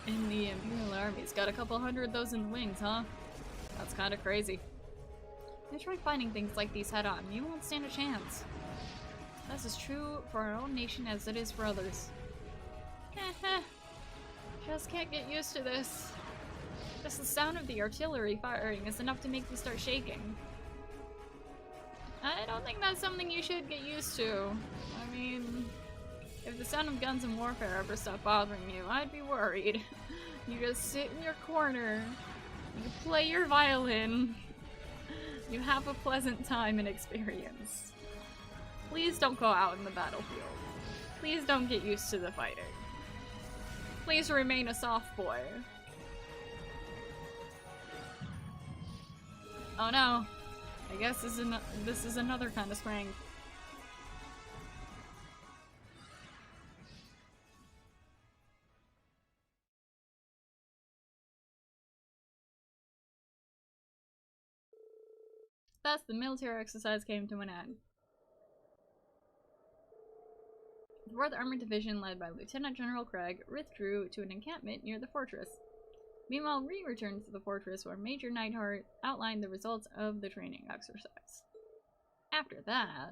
And the Imperial Army's got a couple hundred of those in the wings, huh? That's kind of crazy. You try finding things like these head on, you won't stand a chance. That's as true for our own nation as it is for others. Just can't get used to this. Just the sound of the artillery firing is enough to make me start shaking. I don't think that's something you should get used to. I mean, if the sound of guns in warfare ever stopped bothering you, I'd be worried. You just sit in your corner, you play your violin, you have a pleasant time and experience. Please don't go out in the battlefield. Please don't get used to the fighting. Please remain a soft boy. Oh no. I guess this is another kind of strength. Thus, the military exercise came to an end. The 4th Armored Division, led by Lieutenant General Craig, withdrew to an encampment near the fortress. Meanwhile, Ree returned to the fortress where Major Neidhart outlined the results of the training exercise. After that...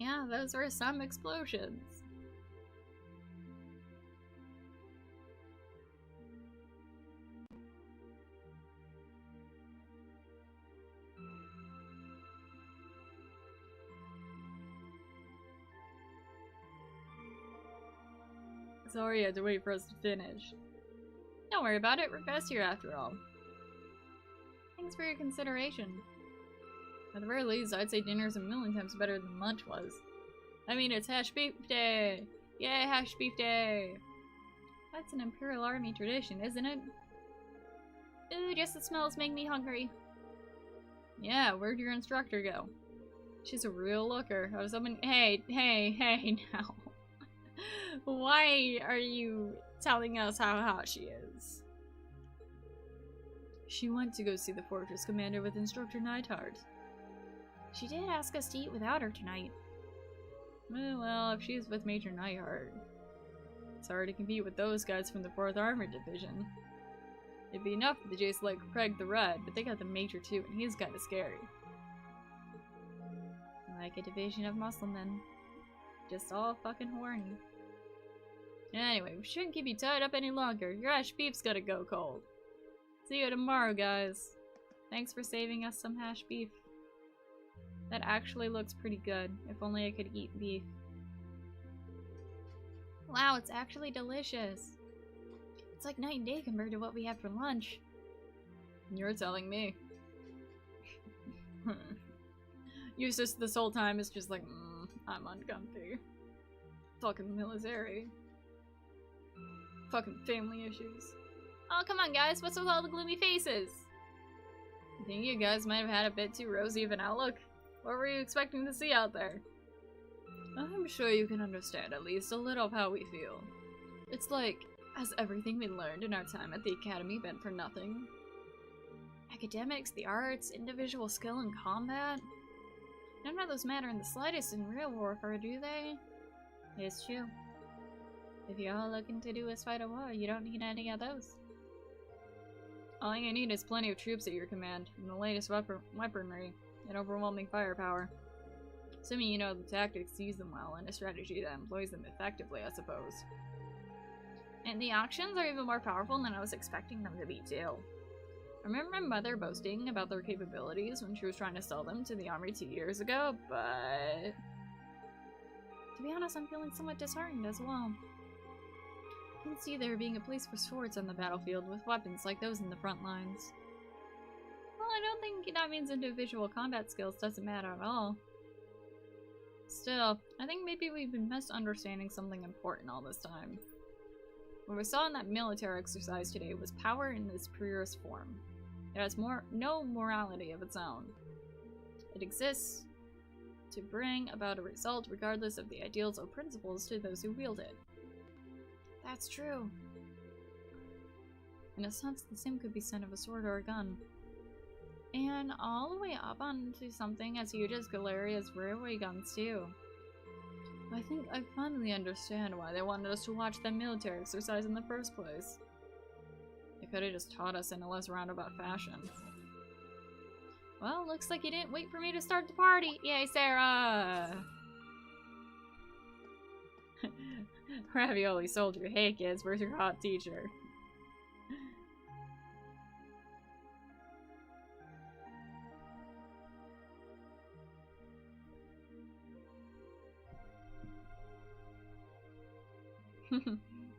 yeah, those were some explosions. Sorry, you had to wait for us to finish. Don't worry about it, we're fast here after all. Thanks for your consideration. At the very least, I'd say dinner's a million times better than lunch was. I mean, it's hash beef day! Yay, hash beef day! That's an Imperial Army tradition, isn't it? Ooh, just the smells make me hungry. Yeah, where'd your instructor go? She's a real looker. I was hoping- hey now. Why are you telling us how hot she is? She went to go see the fortress commander with Instructor Neidhart. She did ask us to eat without her tonight. Well, if she's with Major Neidhart, it's hard to compete with those guys from the 4th Armored Division. It'd be enough if the Jays like Craig the Red, but they got the Major too, and he's kinda scary. Like a division of muscle men. Just all fucking horny. Anyway, we shouldn't keep you tied up any longer. Your hash beef's gotta go cold. See you tomorrow, guys. Thanks for saving us some hash beef. That actually looks pretty good. If only I could eat beef. Wow, it's actually delicious. It's like night and day compared to what we had for lunch. You're telling me. Eustace this whole time is just like, I'm uncomfy. Fucking military. Fucking family issues. Oh, come on, guys. What's with all the gloomy faces? I think you guys might have had a bit too rosy of an outlook. What were you expecting to see out there? I'm sure you can understand at least a little of how we feel. It's like, has everything we learned in our time at the academy been for nothing? Academics, the arts, individual skill in combat? None of those matter in the slightest in real warfare, do they? It's true. If you're all looking to do is fight a war, you don't need any of those. All you need is plenty of troops at your command, and the latest weaponry, and overwhelming firepower. Assuming you know the tactics to use them well, and a strategy that employs them effectively, I suppose. And the auctions are even more powerful than I was expecting them to be, too. I remember my mother boasting about their capabilities when she was trying to sell them to the army 2 years ago, but... to be honest, I'm feeling somewhat disheartened as well. I can see there being a place for swords on the battlefield with weapons like those in the front lines. Well, I don't think that means individual combat skills doesn't matter at all. Still, I think maybe we've been misunderstanding something important all this time. What we saw in that military exercise today was power in its purest form. It has no morality of its own. It exists to bring about a result regardless of the ideals or principles to those who wield it. That's true. In a sense, the same could be said of a sword or a gun. And all the way up onto something as huge as Galeria's railway guns, too. I think I finally understand why they wanted us to watch that military exercise in the first place. They could have just taught us in a less roundabout fashion. Well, looks like you didn't wait for me to start the party. Yay, Sarah! Ravioli soldier. Hey kids, where's your hot teacher?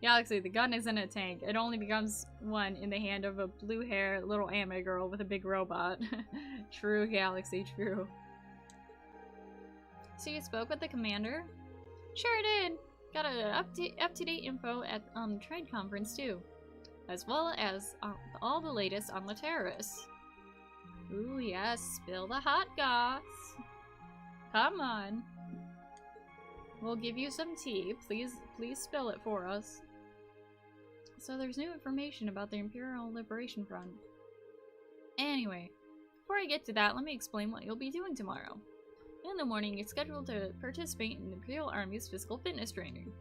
Galaxy, the gun isn't a tank. It only becomes one in the hand of a blue-haired little anime girl with a big robot. True, Galaxy, true. So you spoke with the commander? Sure did. Got a up-to-date info at trade conference too, as well as all the latest on the terrorists. Ooh yes, spill the hot goss. Come on. We'll give you some tea. Please spill it for us. So there's new information about the Imperial Liberation Front. Anyway, before I get to that, let me explain what you'll be doing tomorrow. In the morning, you're scheduled to participate in the Imperial Army's physical fitness training.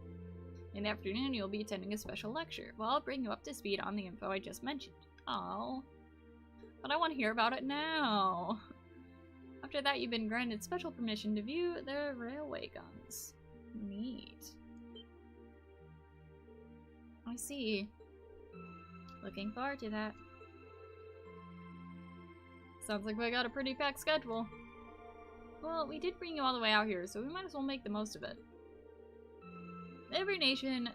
In the afternoon, you'll be attending a special lecture, where I'll bring you up to speed on the info I just mentioned. Oh, but I want to hear about it now. After that, you've been granted special permission to view the railway guns. Neat. I see. Looking forward to that. Sounds like we got a pretty packed schedule. Well, we did bring you all the way out here, so we might as well make the most of it. Every nation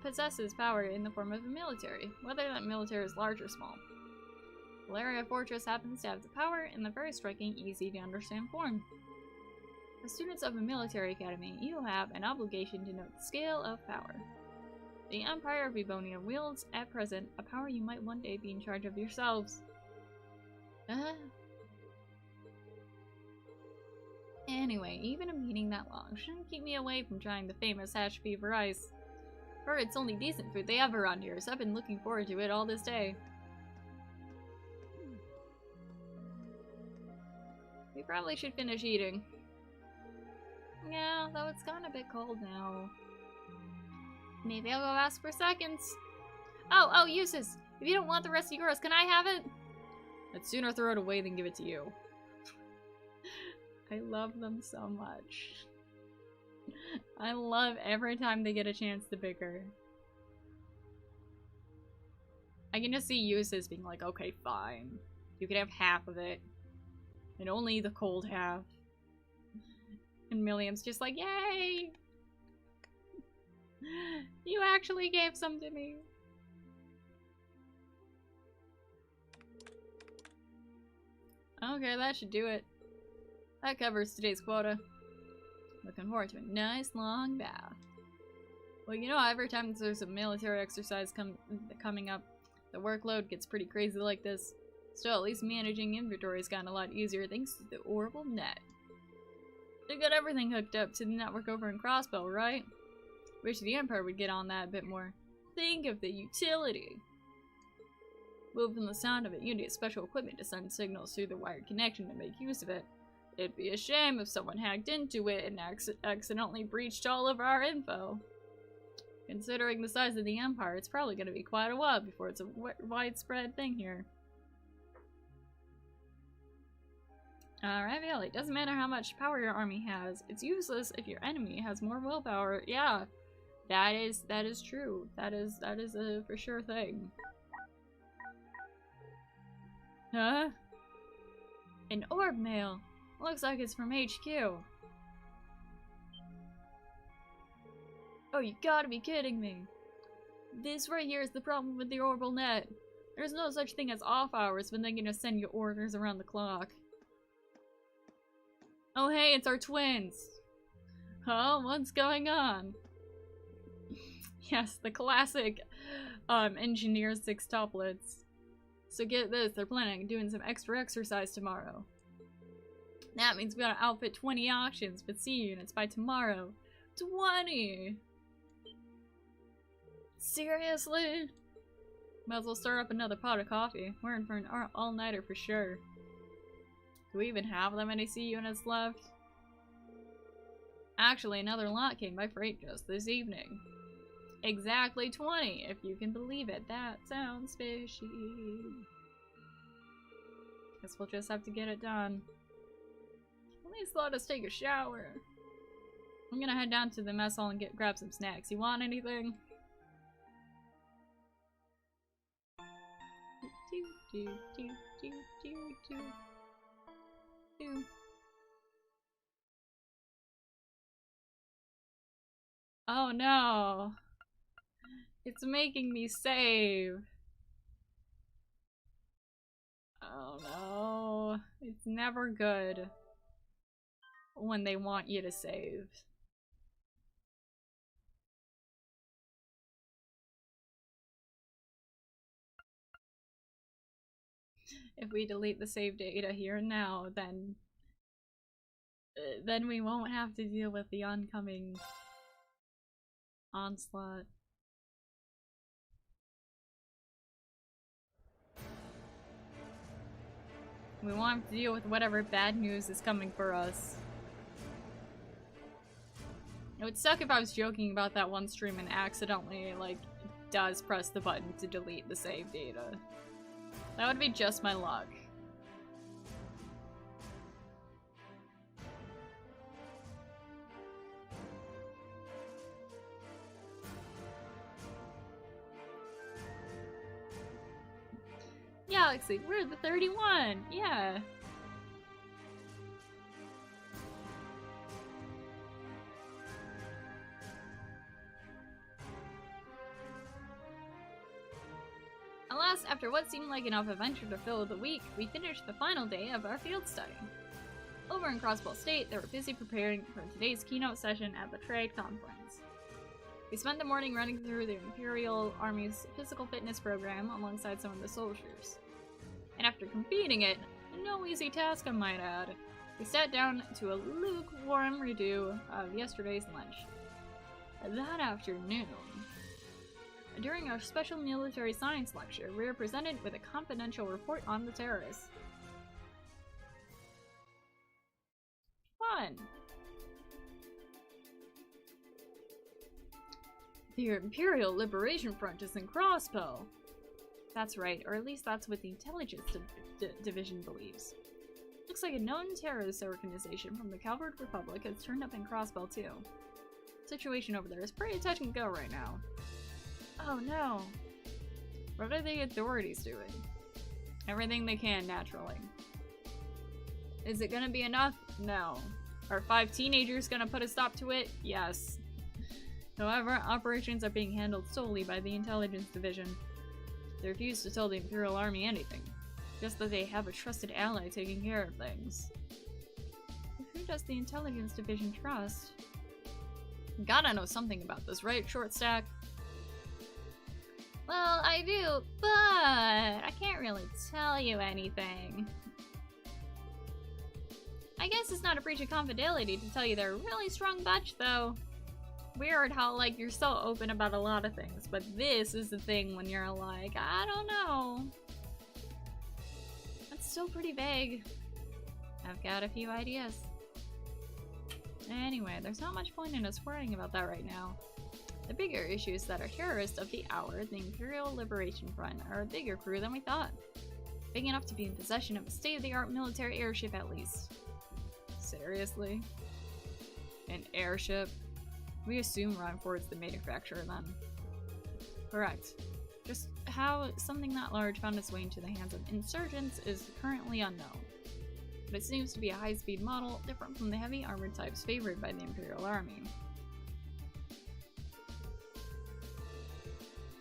possesses power in the form of a military, whether that military is large or small. Valeria Fortress happens to have the power in the very striking, easy to understand form. As students of a military academy, you have an obligation to note the scale of power. The Empire of Ebonia wields, at present, a power you might one day be in charge of yourselves. Anyway, even a meeting that long shouldn't keep me away from trying the famous hash beaver ice. For it's only decent food they have around here, so I've been looking forward to it all this day. We probably should finish eating. Yeah, though it's gotten a bit cold now. Maybe I'll go ask for seconds. Oh, Eustace! If you don't want the rest of yours, can I have it? I'd sooner throw it away than give it to you. I love them so much. I love every time they get a chance to bicker. I can just see Uses being like, okay, fine. You can have half of it. And only the cold half. And Milliam's just like, yay! You actually gave some to me. Okay, that should do it. That covers today's quota. Looking forward to a nice long bath. Well, you know, every time there's a military exercise coming up, the workload gets pretty crazy like this. Still, at least managing inventory's gotten a lot easier thanks to the orbital net. They got everything hooked up to the network over in Crossbow, right? Wish the Empire would get on that a bit more. Think of the utility. Well, from the sound of it, you need special equipment to send signals through the wired connection to make use of it. It'd be a shame if someone hacked into it and accidentally breached all of our info. Considering the size of the Empire, it's probably going to be quite a while before it's a widespread thing here. Alright, Violet, it doesn't matter how much power your army has. It's useless if your enemy has more willpower. Yeah, that is true. That is a for sure thing. Huh? An orb mail. Looks like it's from HQ. Oh, you gotta be kidding me. This right here is the problem with the orbital net. There's no such thing as off hours when they're gonna send you orders around the clock. Oh hey, it's our twins! Oh, what's going on? Yes, the classic engineer sextuplets. So get this, they're planning on doing some extra exercise tomorrow. That means we gotta outfit 20 auctions with C units by tomorrow. 20! Seriously? Might as well start up another pot of coffee. We're in for an all-nighter for sure. Do we even have that many C units left? Actually, another lot came by freight just this evening. Exactly 20, if you can believe it. That sounds fishy. Guess we'll just have to get it done. At least let us take a shower. I'm gonna head down to the mess hall and grab some snacks. You want anything? Oh no! It's making me save. Oh no. It's never good when they want you to save. If we delete the save data here and now, then we won't have to deal with the oncoming onslaught. We won't have to deal with whatever bad news is coming for us. It would suck if I was joking about that one stream and accidentally, like, does press the button to delete the save data. That would be just my luck. Galaxy, we're the 31! Yeah! Alas, after what seemed like enough adventure to fill the week, we finished the final day of our field study. Over in Crossbow State, they were busy preparing for today's keynote session at the Trade Conference. We spent the morning running through the Imperial Army's physical fitness program alongside some of the soldiers. And after completing it, no easy task I might add, we sat down to a lukewarm redo of yesterday's lunch. That afternoon, during our special military science lecture, we were presented with a confidential report on the terrorists. Fun! The Imperial Liberation Front is in Crossbow. That's right, or at least that's what the intelligence division believes. Looks like a known terrorist organization from the Calvert Republic has turned up in Crossbell too. Situation over there is pretty touch and go right now. Oh no. What are the authorities doing? Everything they can, naturally. Is it gonna be enough? No. Are 5 teenagers gonna put a stop to it? Yes. However, operations are being handled solely by the intelligence division. They refuse to tell the Imperial Army anything. Just that they have a trusted ally taking care of things. Who does the intelligence division trust? Gotta know something about this, right, Short Stack? Well, I do, but I can't really tell you anything. I guess it's not a breach of confidentiality to tell you they're a really strong bunch, though. Weird how, like, you're so open about a lot of things, but this is the thing when you're like, I don't know. It's still pretty vague. I've got a few ideas. Anyway, there's not much point in us worrying about that right now. The bigger issues that are terrorists of the hour, the Imperial Liberation Front, are a bigger crew than we thought. Big enough to be in possession of a state-of-the-art military airship at least. Seriously? An airship? We assume Ronford's the manufacturer then. Correct. Just how something that large found its way into the hands of insurgents is currently unknown. But it seems to be a high-speed model, different from the heavy armored types favored by the Imperial Army.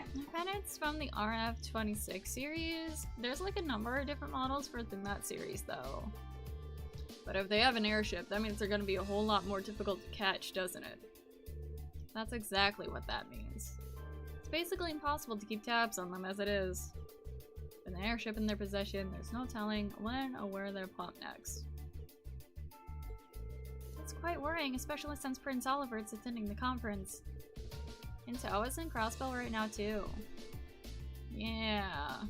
I bet it's from the RF-26 series. There's like a number of different models within that series though. But if they have an airship, that means they're going to be a whole lot more difficult to catch, doesn't it? That's exactly what that means. It's basically impossible to keep tabs on them as it is. With an airship in their possession, there's no telling when or where they'll pop next. It's quite worrying, especially since Prince Oliver's attending the conference. And Tao is in Crossbell right now too. Yeah.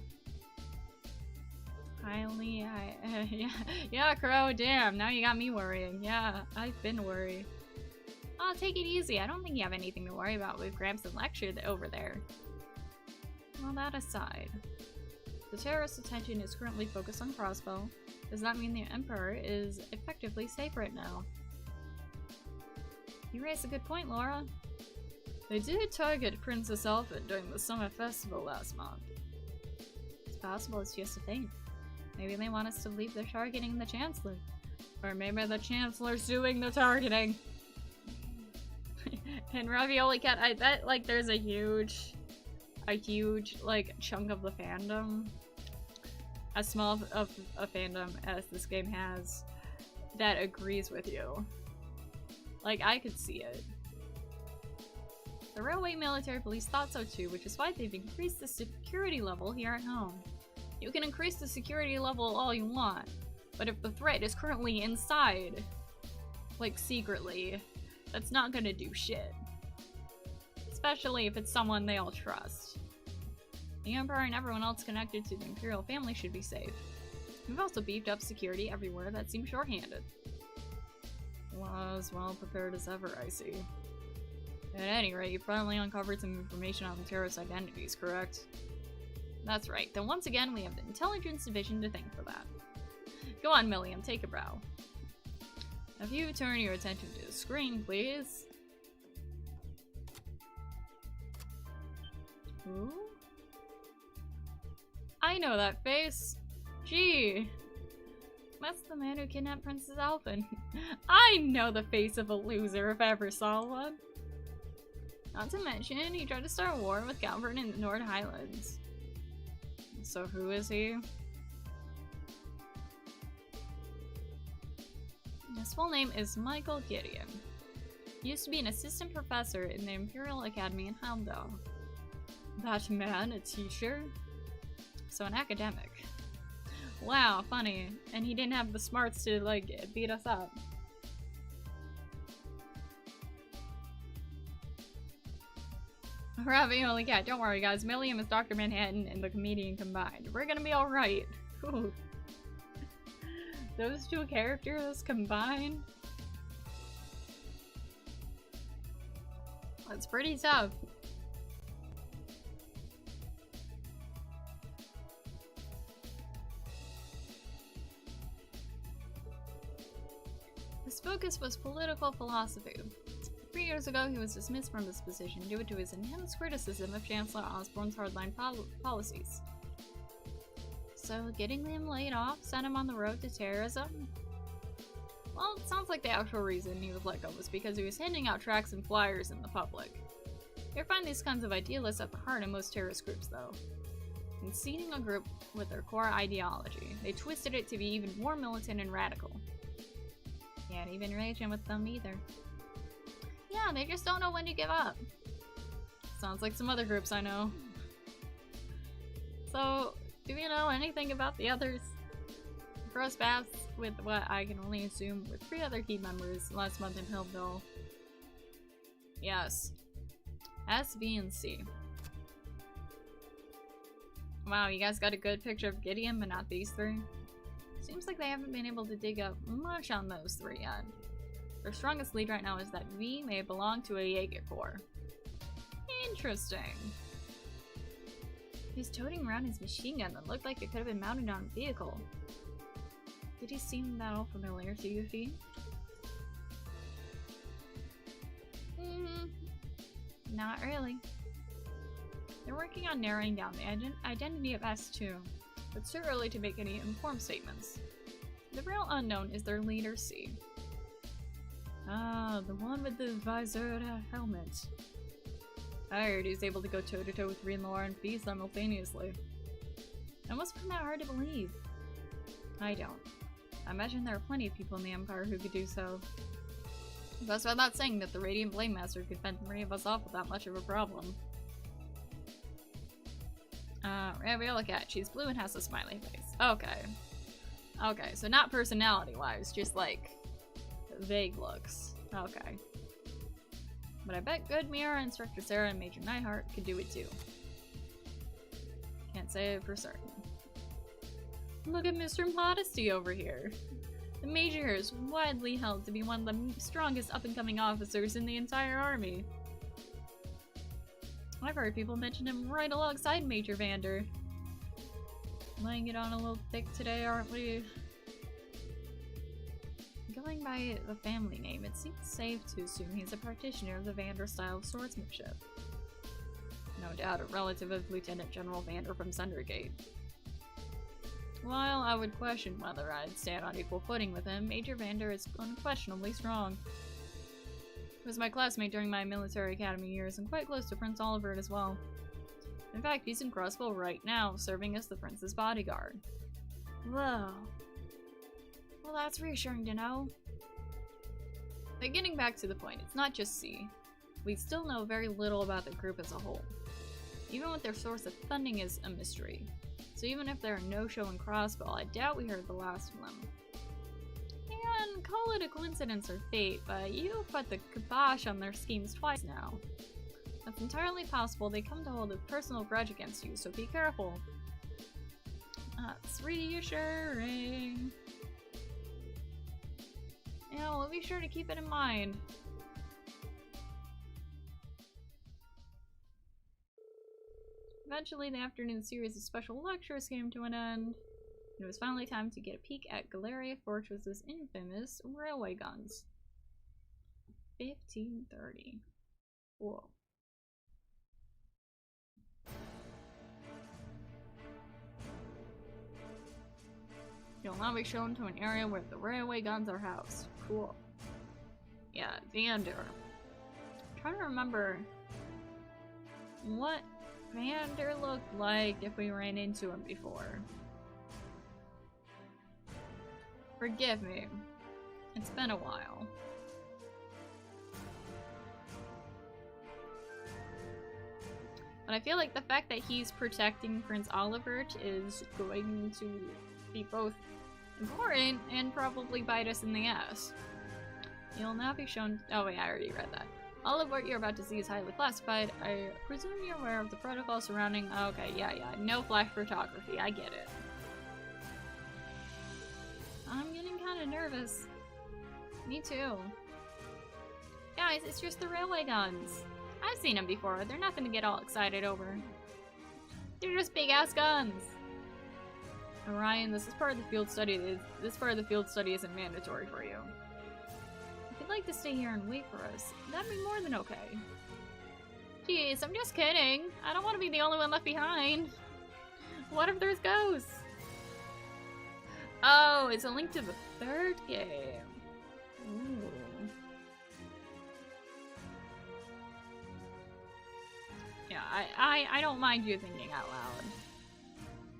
Yeah, Crow, damn, now you got me worrying. Yeah, I've been worried. Oh, take it easy. I don't think you have anything to worry about with Gramps and Lecture over there. Well, that aside, the terrorist attention is currently focused on Crossbow. Does that mean the Emperor is effectively safe right now? You raise a good point, Laura. They did target Princess Alpha during the Summer Festival last month. It's possible it's just a feint. Maybe they want us to believe they're targeting the Chancellor. Or maybe the Chancellor's doing the targeting. And Ravioli Cat, I bet like there's a huge like chunk of the fandom, as small of a fandom as this game has, that agrees with you. Like, I could see it. The Railway Military Police thought so too, which is why they've increased the security level here at home. You can increase the security level all you want, but if the threat is currently inside, like secretly, that's not gonna do shit. Especially if it's someone they all trust. The Emperor and everyone else connected to the Imperial family should be safe. We've also beefed up security everywhere that seems short-handed. Well, as well prepared as ever, I see. At any rate, you finally uncovered some information on the terrorist identities, correct? That's right. Then once again, we have the Intelligence Division to thank for that. Go on, Milliam, take a bow. If you turn your attention to the screen, please. Who? I know that face. Gee. That's the man who kidnapped Princess Alphen. I know the face of a loser if I ever saw one. Not to mention, he tried to start a war with Calvert in the Nord Highlands. So who is he? His full name is Michael Gideon. He used to be an assistant professor in the Imperial Academy in Heimdall. That man, a teacher? So an academic. Wow, funny. And he didn't have the smarts to, like, beat us up. Ravioli Cat, don't worry guys, Milliam is Dr. Manhattan and the comedian combined. We're gonna be alright. Those two characters combined? That's pretty tough. His focus was political philosophy. 3 years ago, he was dismissed from this position due to his intense criticism of Chancellor Osborne's hardline policies. So, getting him laid off sent him on the road to terrorism? Well, it sounds like the actual reason he was let go was because he was handing out tracts and flyers in the public. You'll find these kinds of idealists at the heart of most terrorist groups, though. Conceding a group with their core ideology, they twisted it to be even more militant and radical. Can't even reason with them either. Yeah, they just don't know when to give up. Sounds like some other groups I know. So, do you know anything about the others? Cross paths with what I can only assume were 3 other key members last month in Hillville. Yes. S, V, and C. Wow, you guys got a good picture of Gideon, but not these 3? Seems like they haven't been able to dig up much on those 3 yet. Their strongest lead right now is that V may belong to a Jaeger Corps. Interesting. He's toting around his machine gun that looked like it could have been mounted on a vehicle. Did he seem that all familiar to you, V? Not really. They're working on narrowing down the identity of S2, but it's too early to make any informed statements. The real unknown is their leader, C. Ah, the one with the visored helmet. I heard he's able to go toe-to-toe with Rinlor and V simultaneously. That must find that hard to believe. I don't. I imagine there are plenty of people in the Empire who could do so. That's without saying that the Radiant Blade Master could fend 3 of us off without much of a problem. Ravioli Cat. She's blue and has a smiley face. Okay. Okay, so not personality-wise, just like vague looks. Okay. But I bet Good Mirror, Instructor Sarah, and Major Nightheart could do it too. Can't say it for certain. Look at Mr. Modesty over here. The Major is widely held to be one of the strongest up-and-coming officers in the entire army. I've heard people mention him right alongside Major Vander. Laying it on a little thick today, aren't we? Going by the family name, it seems safe to assume he's a practitioner of the Vander style of swordsmanship. No doubt a relative of Lieutenant General Vander from Sundergate. While I would question whether I'd stand on equal footing with him, Major Vander is unquestionably strong. He was my classmate during my military academy years and quite close to Prince Oliver as well. In fact, he's in Crossbow right now, serving as the prince's bodyguard. Whoa. Well, that's reassuring to know. But getting back to the point, it's not just C. We still know very little about the group as a whole. Even with their source of funding is a mystery. So even if they're a no-show in Crossbow, I doubt we heard the last of them. And call it a coincidence or fate, but you've put the kibosh on their schemes twice now. It's entirely possible they come to hold a personal grudge against you, so be careful. That's reassuring. Yeah, we'll be sure to keep it in mind. Eventually, the afternoon series of special lectures came to an end. It was finally time to get a peek at Galeria Fortress's infamous railway guns. 1530. Whoa. You'll now be shown to an area where the railway guns are housed. Cool. Yeah, Vander. I'm trying to remember what Vander looked like if we ran into him before. Forgive me. It's been a while. But I feel like the fact that he's protecting Prince Oliver is going to be both important and probably bite us in the ass. You'll now be shown— oh wait, I already read that. All of what you're about to see is highly classified. I presume you're aware of the protocol surrounding— okay, yeah, no flash photography, I get it. I'm getting kind of nervous. Me too. Guys, it's just the railway guns. I've seen them before, they're nothing to get all excited over. They're just big ass guns. Orion, this part of the field study isn't mandatory for you. like to stay here and wait for us, that'd be more than okay. Jeez, I'm just kidding. I don't want to be the only one left behind. What if there's ghosts? Oh, it's a link to the third game. Ooh. Yeah, I don't mind you thinking out loud.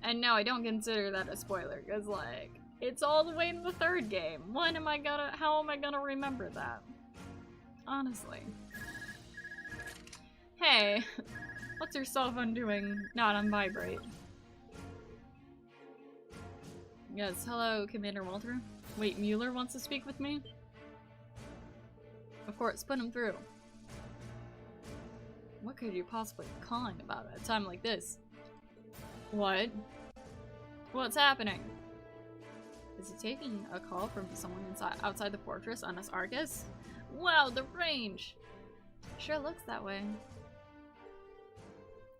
And no, I don't consider that a spoiler, because, like, it's all the way in the third game. How am I gonna remember that? Honestly. Hey, what's your cell phone doing not on vibrate? Yes, hello, Commander Walter. Wait, Mueller wants to speak with me? Of course, put him through. What could you possibly be calling about at a time like this? What? What's happening? Is he taking a call from someone outside the fortress on us Argus? Wow, the range! Sure looks that way.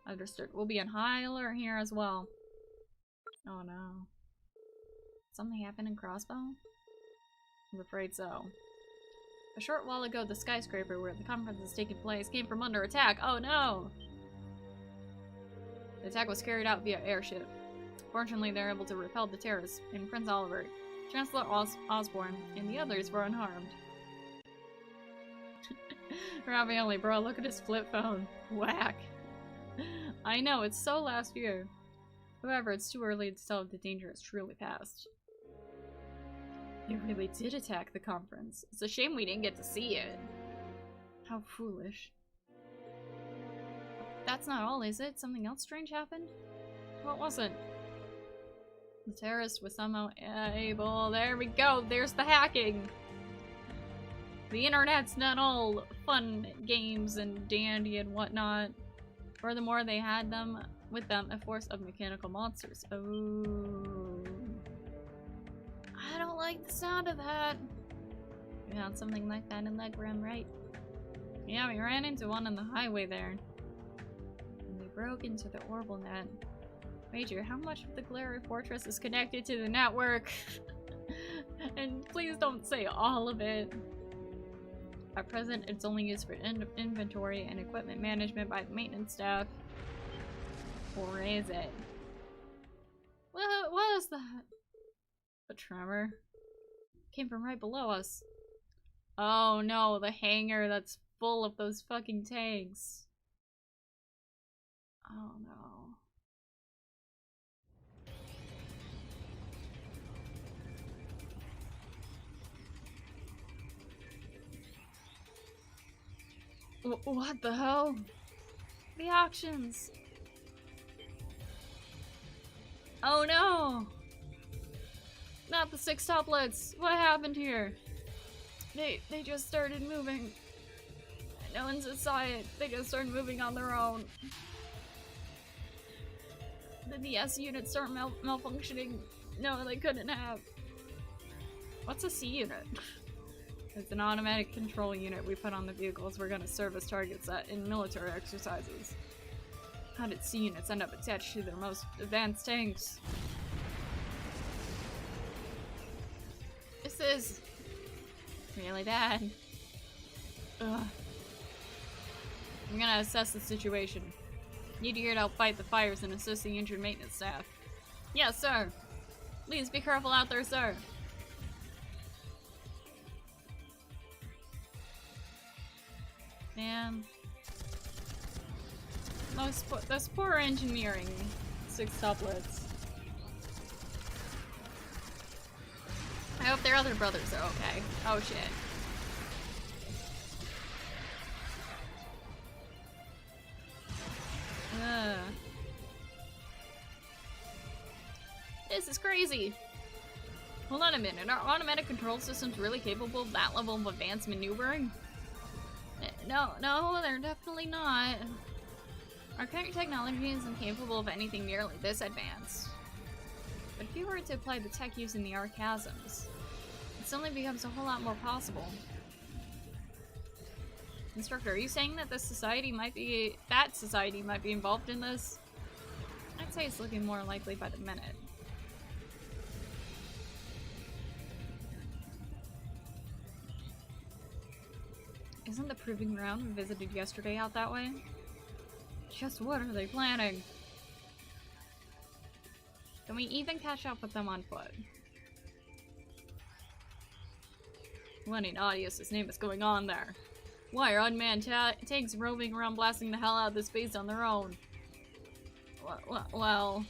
Understood. We'll be on high alert here as well. Oh no. Something happened in Crossbow? I'm afraid so. A short while ago, the skyscraper where the conference is taking place came from under attack. Oh no! The attack was carried out via airship. Fortunately, they were able to repel the terrorists, and Prince Oliver, Chancellor Osborne, and the others were unharmed. Ravioli, bro, look at his flip phone. Whack. I know, it's so last year. However, it's too early to tell if the danger is truly past. They really did attack the conference. It's a shame we didn't get to see it. How foolish. That's not all, is it? Something else strange happened? What was it? The terrorist was somehow able... There we go! There's the hacking! The internet's not all fun games and dandy and whatnot. Furthermore, they had with them a force of mechanical monsters. Oh... I don't like the sound of that. We found something like that in Legram, right? Yeah, we ran into one on the highway there. And we broke into the orbital net. Major, how much of the Glary Fortress is connected to the network? And please don't say all of it. At present, it's only used for inventory and equipment management by the maintenance staff. Or is it? What is that? A tremor? Came from right below us. Oh no, the hangar that's full of those fucking tanks. Oh no. What the hell? The auctions! Oh no! Not the 6 toplets! What happened here? They just started moving. No one's saw it. They just started moving on their own. Did the S unit start malfunctioning? No, they couldn't have. What's a C unit? It's an automatic control unit we put on the vehicles we're gonna serve as targets in military exercises. How did C units end up attached to their most advanced tanks? This is really bad. Ugh. I'm gonna assess the situation. Need you here to help fight the fires and assist the injured maintenance staff. Yes, sir. Please be careful out there, sir. Man. Those poor engineering 6 toplets. I hope their other brothers are okay. Oh shit. This is crazy. Hold on a minute. Are automatic control systems really capable of that level of advanced maneuvering? No, they're definitely not. Our current technology isn't capable of anything nearly this advanced. But if you were to apply the tech used in the Archasms, it suddenly becomes a whole lot more possible. Instructor, are you saying that society might be involved in this? I'd say it's looking more likely by the minute. Isn't the proving ground we visited yesterday out that way? Just what are they planning? Can we even catch up with them on foot? What in Audius's name is going on there? Why are unmanned tanks roaming around blasting the hell out of this base on their own? Well...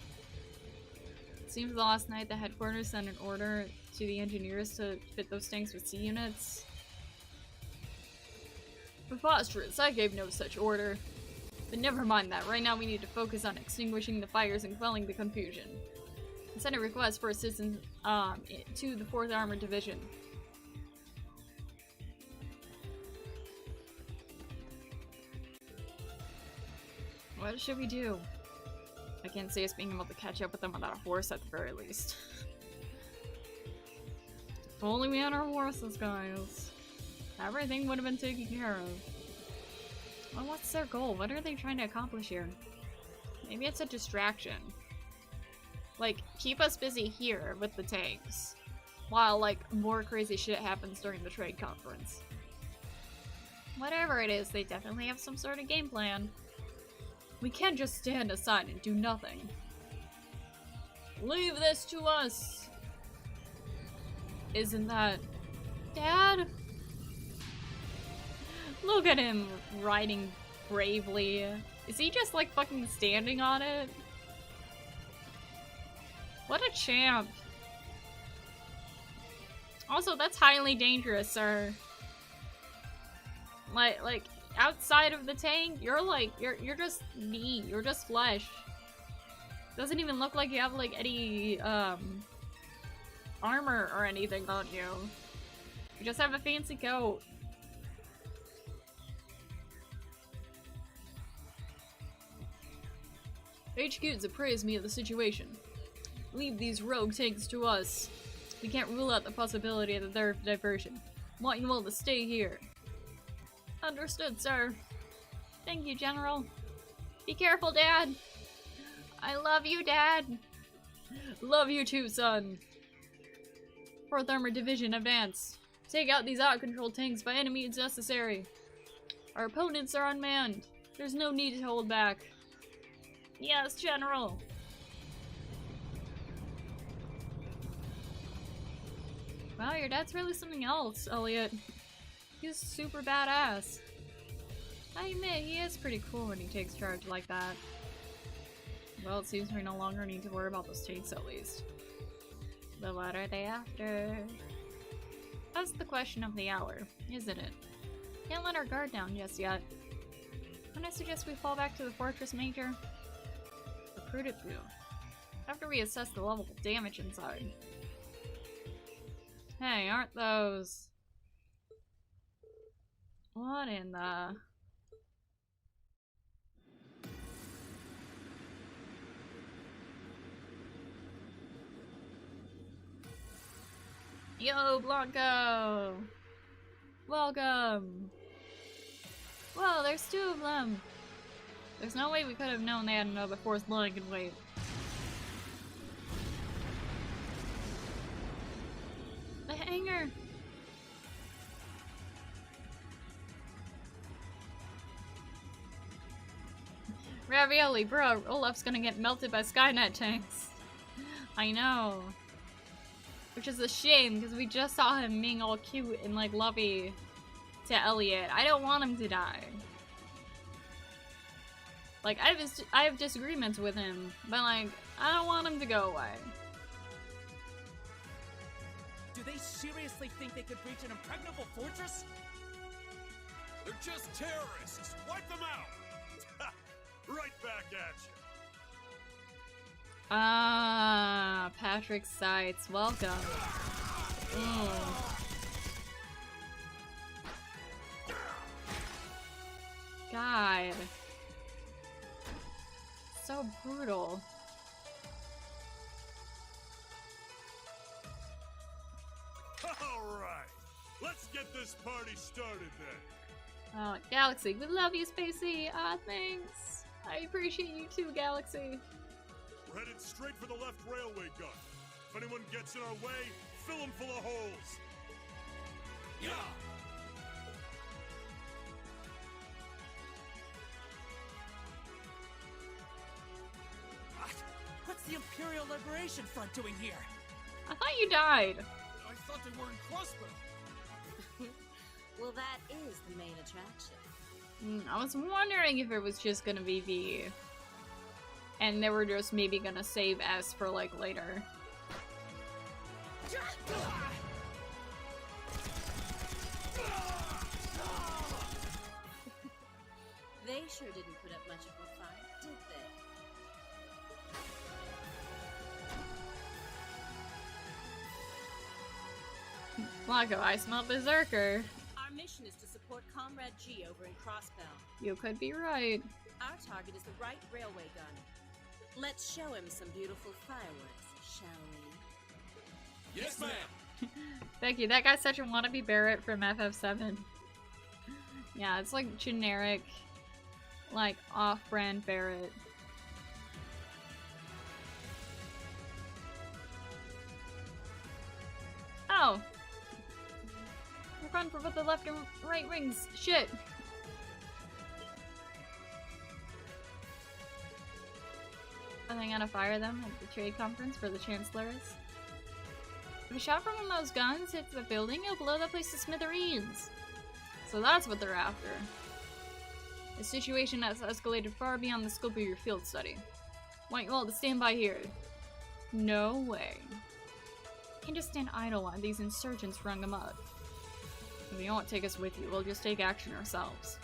It seems last night the headquarters sent an order to the engineers to fit those tanks with C units. Preposterous, I gave no such order. But never mind that, right now we need to focus on extinguishing the fires and quelling the confusion. I sent a request for assistance to the 4th Armored Division. What should we do? I can't see us being able to catch up with them without a horse at the very least. If only we had our horses, guys. Everything would have been taken care of. Well, what's their goal? What are they trying to accomplish here? Maybe it's a distraction. Like, keep us busy here with the tanks. While, like, more crazy shit happens during the trade conference. Whatever it is, they definitely have some sort of game plan. We can't just stand aside and do nothing. Leave this to us! Isn't that... Dad? Look at him riding bravely. Is he just like fucking standing on it? What a champ. Also, that's highly dangerous, sir. Like outside of the tank, you're just meat. You're just flesh. Doesn't even look like you have like any armor or anything on you. You just have a fancy coat. HQ's appraised me of the situation. Leave these rogue tanks to us. We can't rule out the possibility of their diversion. Want you all to stay here. Understood, sir. Thank you, General. Be careful, Dad. I love you, Dad. Love you too, son. 4th Armored Division, advance. Take out these out-of-control tanks by any means necessary. Our opponents are unmanned. There's no need to hold back. Yes, General! Wow, your dad's really something else, Elliot. He's super badass. I admit, he is pretty cool when he takes charge like that. Well, it seems we no longer need to worry about those tanks at least. But what are they after? That's the question of the hour, isn't it? Can't let our guard down just yet. When I suggest we fall back to the fortress, Major? Prudent view. After we assess the level of damage inside. Hey, aren't those... What in the... Yo, Blanco! Welcome! Whoa, there's 2 of them! There's no way we could have known they had another 4th leg in wait. The hangar! Ravioli, bro, Olaf's gonna get melted by Skynet tanks. I know. Which is a shame, because we just saw him being all cute and like lovey to Elliot. I don't want him to die. Like, I have disagreements with him, but like, I don't want him to go away. Do they seriously think they could breach an impregnable fortress? They're just terrorists! Wipe them out! Right back at you! Ah, Patrick Seitz, welcome. God. So brutal. Alright, let's get this party started then. Oh, Galaxy, we love you, Spacey. Ah, thanks. I appreciate you too, Galaxy. We're headed straight for the left railway gun. If anyone gets in our way, fill them full of holes. Yeah! the Imperial Liberation Front doing here? I thought you died. I thought they were in Crossbow. Well, that is the main attraction. I was wondering if it was just gonna be V. And they were just maybe gonna save S for like later. They sure didn't put up much of a fight, did they? Blanco, I smell berserker. Our mission is to support Comrade G over in Crossbell. You could be right. Our target is the right railway gun. Let's show him some beautiful fireworks, shall we? Yes, ma'am. Becky, that guy's such a wannabe Barrett from FF7. Yeah, it's like generic, like off-brand Barrett. Oh! We're going for both the left and right wings. Shit! Are they gonna fire them at the trade conference for the Chancellors? If a shot from one of those guns hits the building, it'll blow that place to smithereens. So that's what they're after. A situation that's escalated far beyond the scope of your field study. Want you all to stand by here. No way. Can't just stand idle while these insurgents run them up. If you won't take us with you, we'll just take action ourselves.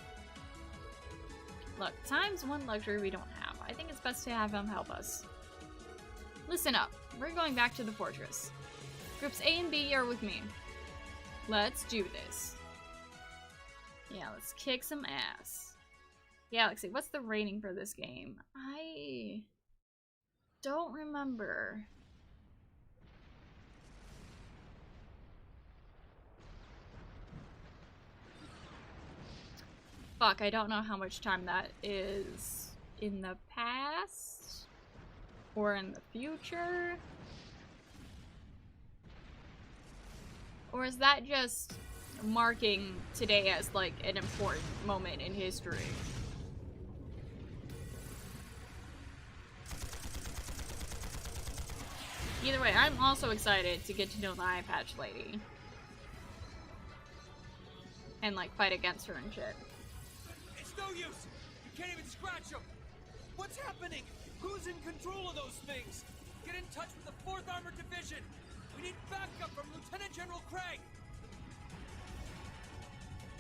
Look, time's one luxury we don't have. I think it's best to have them help us. Listen up. We're going back to the fortress. Groups A and B are with me. Let's do this. Yeah, let's kick some ass. Galaxy, what's the rating for this game? I don't remember. Fuck, I don't know how much time that is in the past or in the future. Or is that just marking today as like an important moment in history? Either way, I'm also excited to get to know the eye patch lady. And like fight against her and shit. It's no use! You can't even scratch them! What's happening? Who's in control of those things? Get in touch with the 4th Armored Division! We need backup from Lieutenant General Craig!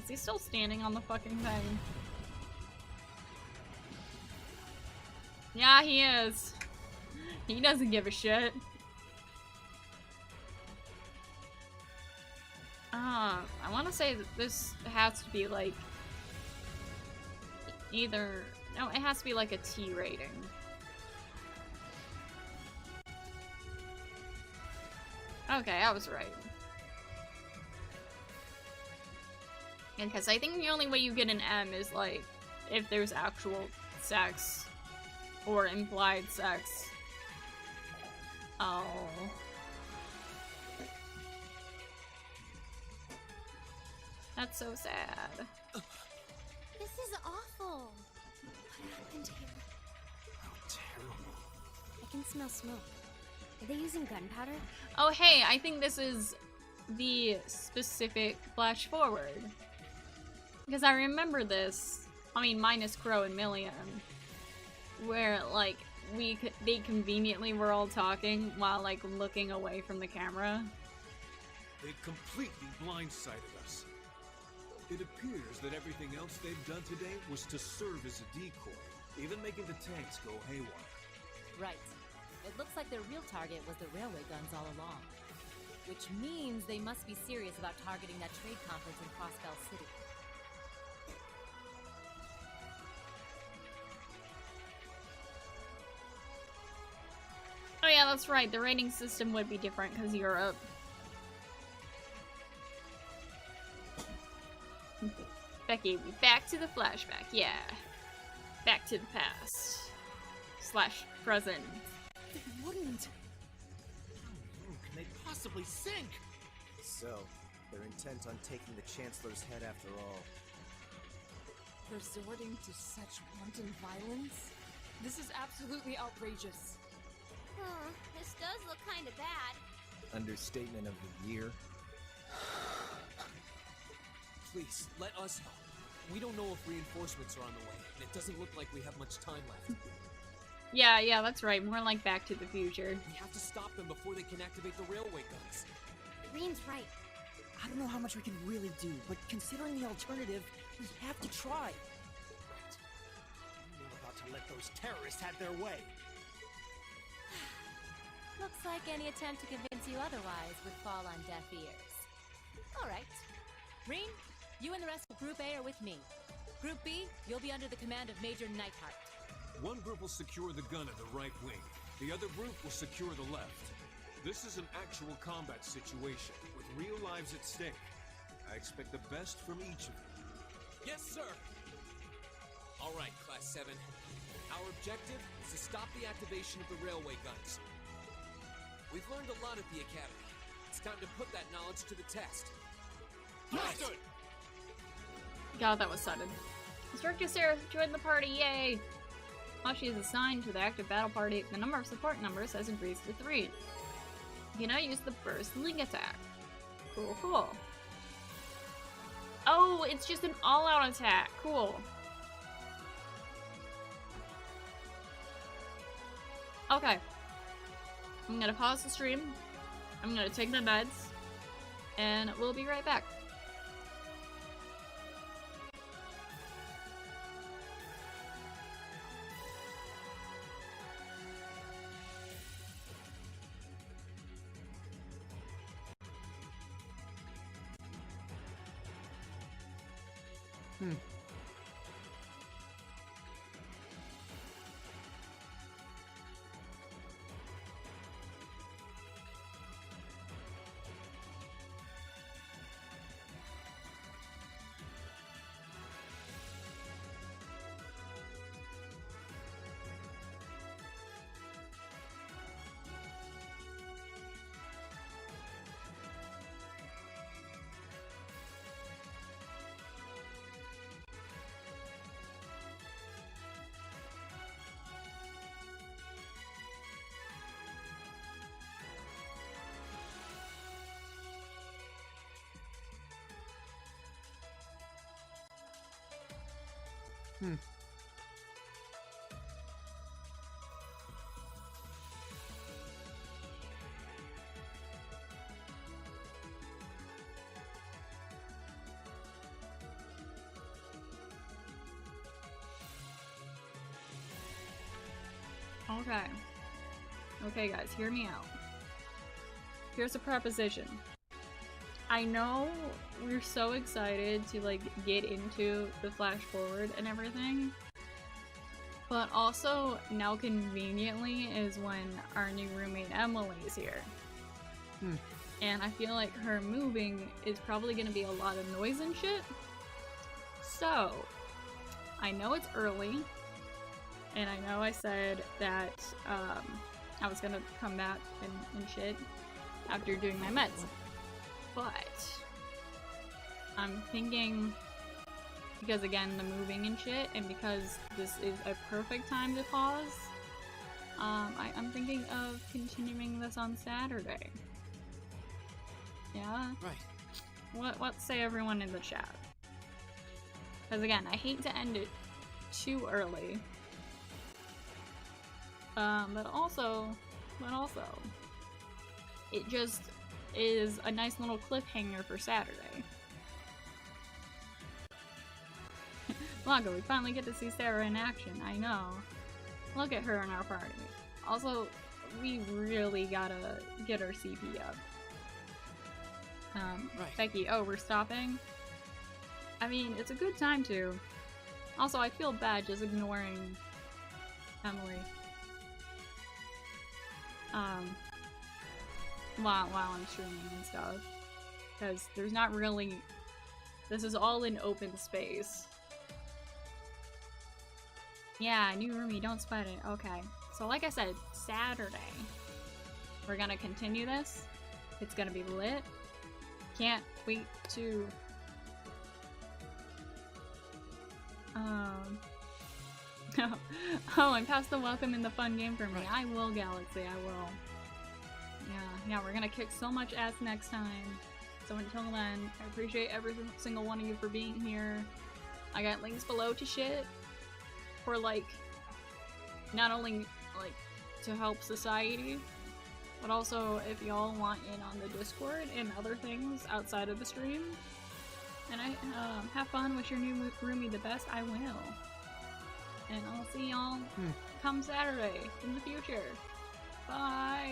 Is he still standing on the fucking thing? Yeah, he is. He doesn't give a shit. I want to say that this has to be like either... No, it has to be like a T rating. Okay, I was right. Because I think the only way you get an M is like if there's actual sex or implied sex. Oh. That's so sad. This is awful. What happened here? How terrible. I can smell smoke. Are they using gunpowder? Oh hey, I think this is the specific flash forward. Because I remember this, I mean minus Crow and Million, where like they conveniently were all talking while like looking away from the camera. They completely blindsided us. It appears that everything else they've done today was to serve as a decoy, even making the tanks go haywire. Right. It looks like their real target was the railway guns all along. Which means they must be serious about targeting that trade conference in Crossbell City. Oh yeah, that's right. The rating system would be different because Europe. Becky, we back to the flashback, yeah. Back to the past. / present. They wouldn't! How can they possibly sink? So, they're intent on taking the Chancellor's head after all. Resorting to such wanton violence? This is absolutely outrageous. Oh, this does look kind of bad. Understatement of the year. Please, let us help. We don't know if reinforcements are on the way, and it doesn't look like we have much time left. Yeah, that's right. More like Back to the Future. We have to stop them before they can activate the railway guns. Green's right. I don't know how much we can really do, but considering the alternative, we have to try. Right. We're about to let those terrorists have their way. Looks like any attempt to convince you otherwise would fall on deaf ears. Alright. Green, you and the rest of Group A are with me. Group B, you'll be under the command of Major Neidhart. One group will secure the gun at the right wing. The other group will secure the left. This is an actual combat situation, with real lives at stake. I expect the best from each of you. Yes, sir! Alright, Class 7. Our objective is to stop the activation of the railway guns. We've learned a lot at the Academy. It's time to put that knowledge to the test. Understood! God, that was sudden. Instructor Sarah joined the party, yay! While she is assigned to the active battle party, the number of support numbers has increased to 3. You can now use the burst link attack. Cool. Oh, it's just an all-out attack. Cool. Okay. I'm gonna pause the stream. I'm gonna take my meds. And we'll be right back. Okay guys, hear me out. Here's a proposition. I know we're so excited to like get into the flash forward and everything, but also now conveniently is when our new roommate Emily is here. And I feel like her moving is probably gonna be a lot of noise and shit. So, I know it's early, and I know I said that I was gonna come back and shit after doing my meds. But I'm thinking, because again, the moving and shit, and because this is a perfect time to pause, I'm thinking of continuing this on Saturday. Yeah? Right. What say everyone in the chat? Because again, I hate to end it too early. But also, it just is a nice little cliffhanger for Saturday. Blanca, we finally get to see Sarah in action, I know. Look at her in our party. Also, we really gotta get our CP up. Right. Becky, oh, we're stopping? I mean, it's a good time to. Also, I feel bad just ignoring Emily. While I'm streaming and stuff. Because there's not really... This is all in open space. Yeah, new roomie, don't sweat it. Okay. So like I said, Saturday, we're gonna continue this. It's gonna be lit. Can't wait to... Oh, and pass the welcome in the fun game for me. I will, Galaxy, I will. Yeah, we're gonna kick so much ass next time. So until then, I appreciate every single one of you for being here. I got links below to shit. For, like, not only, like, to help society, but also if y'all want in on the Discord and other things outside of the stream. And I have fun with your new roomie the best, I will. And I'll see y'all come Saturday in the future. Bye!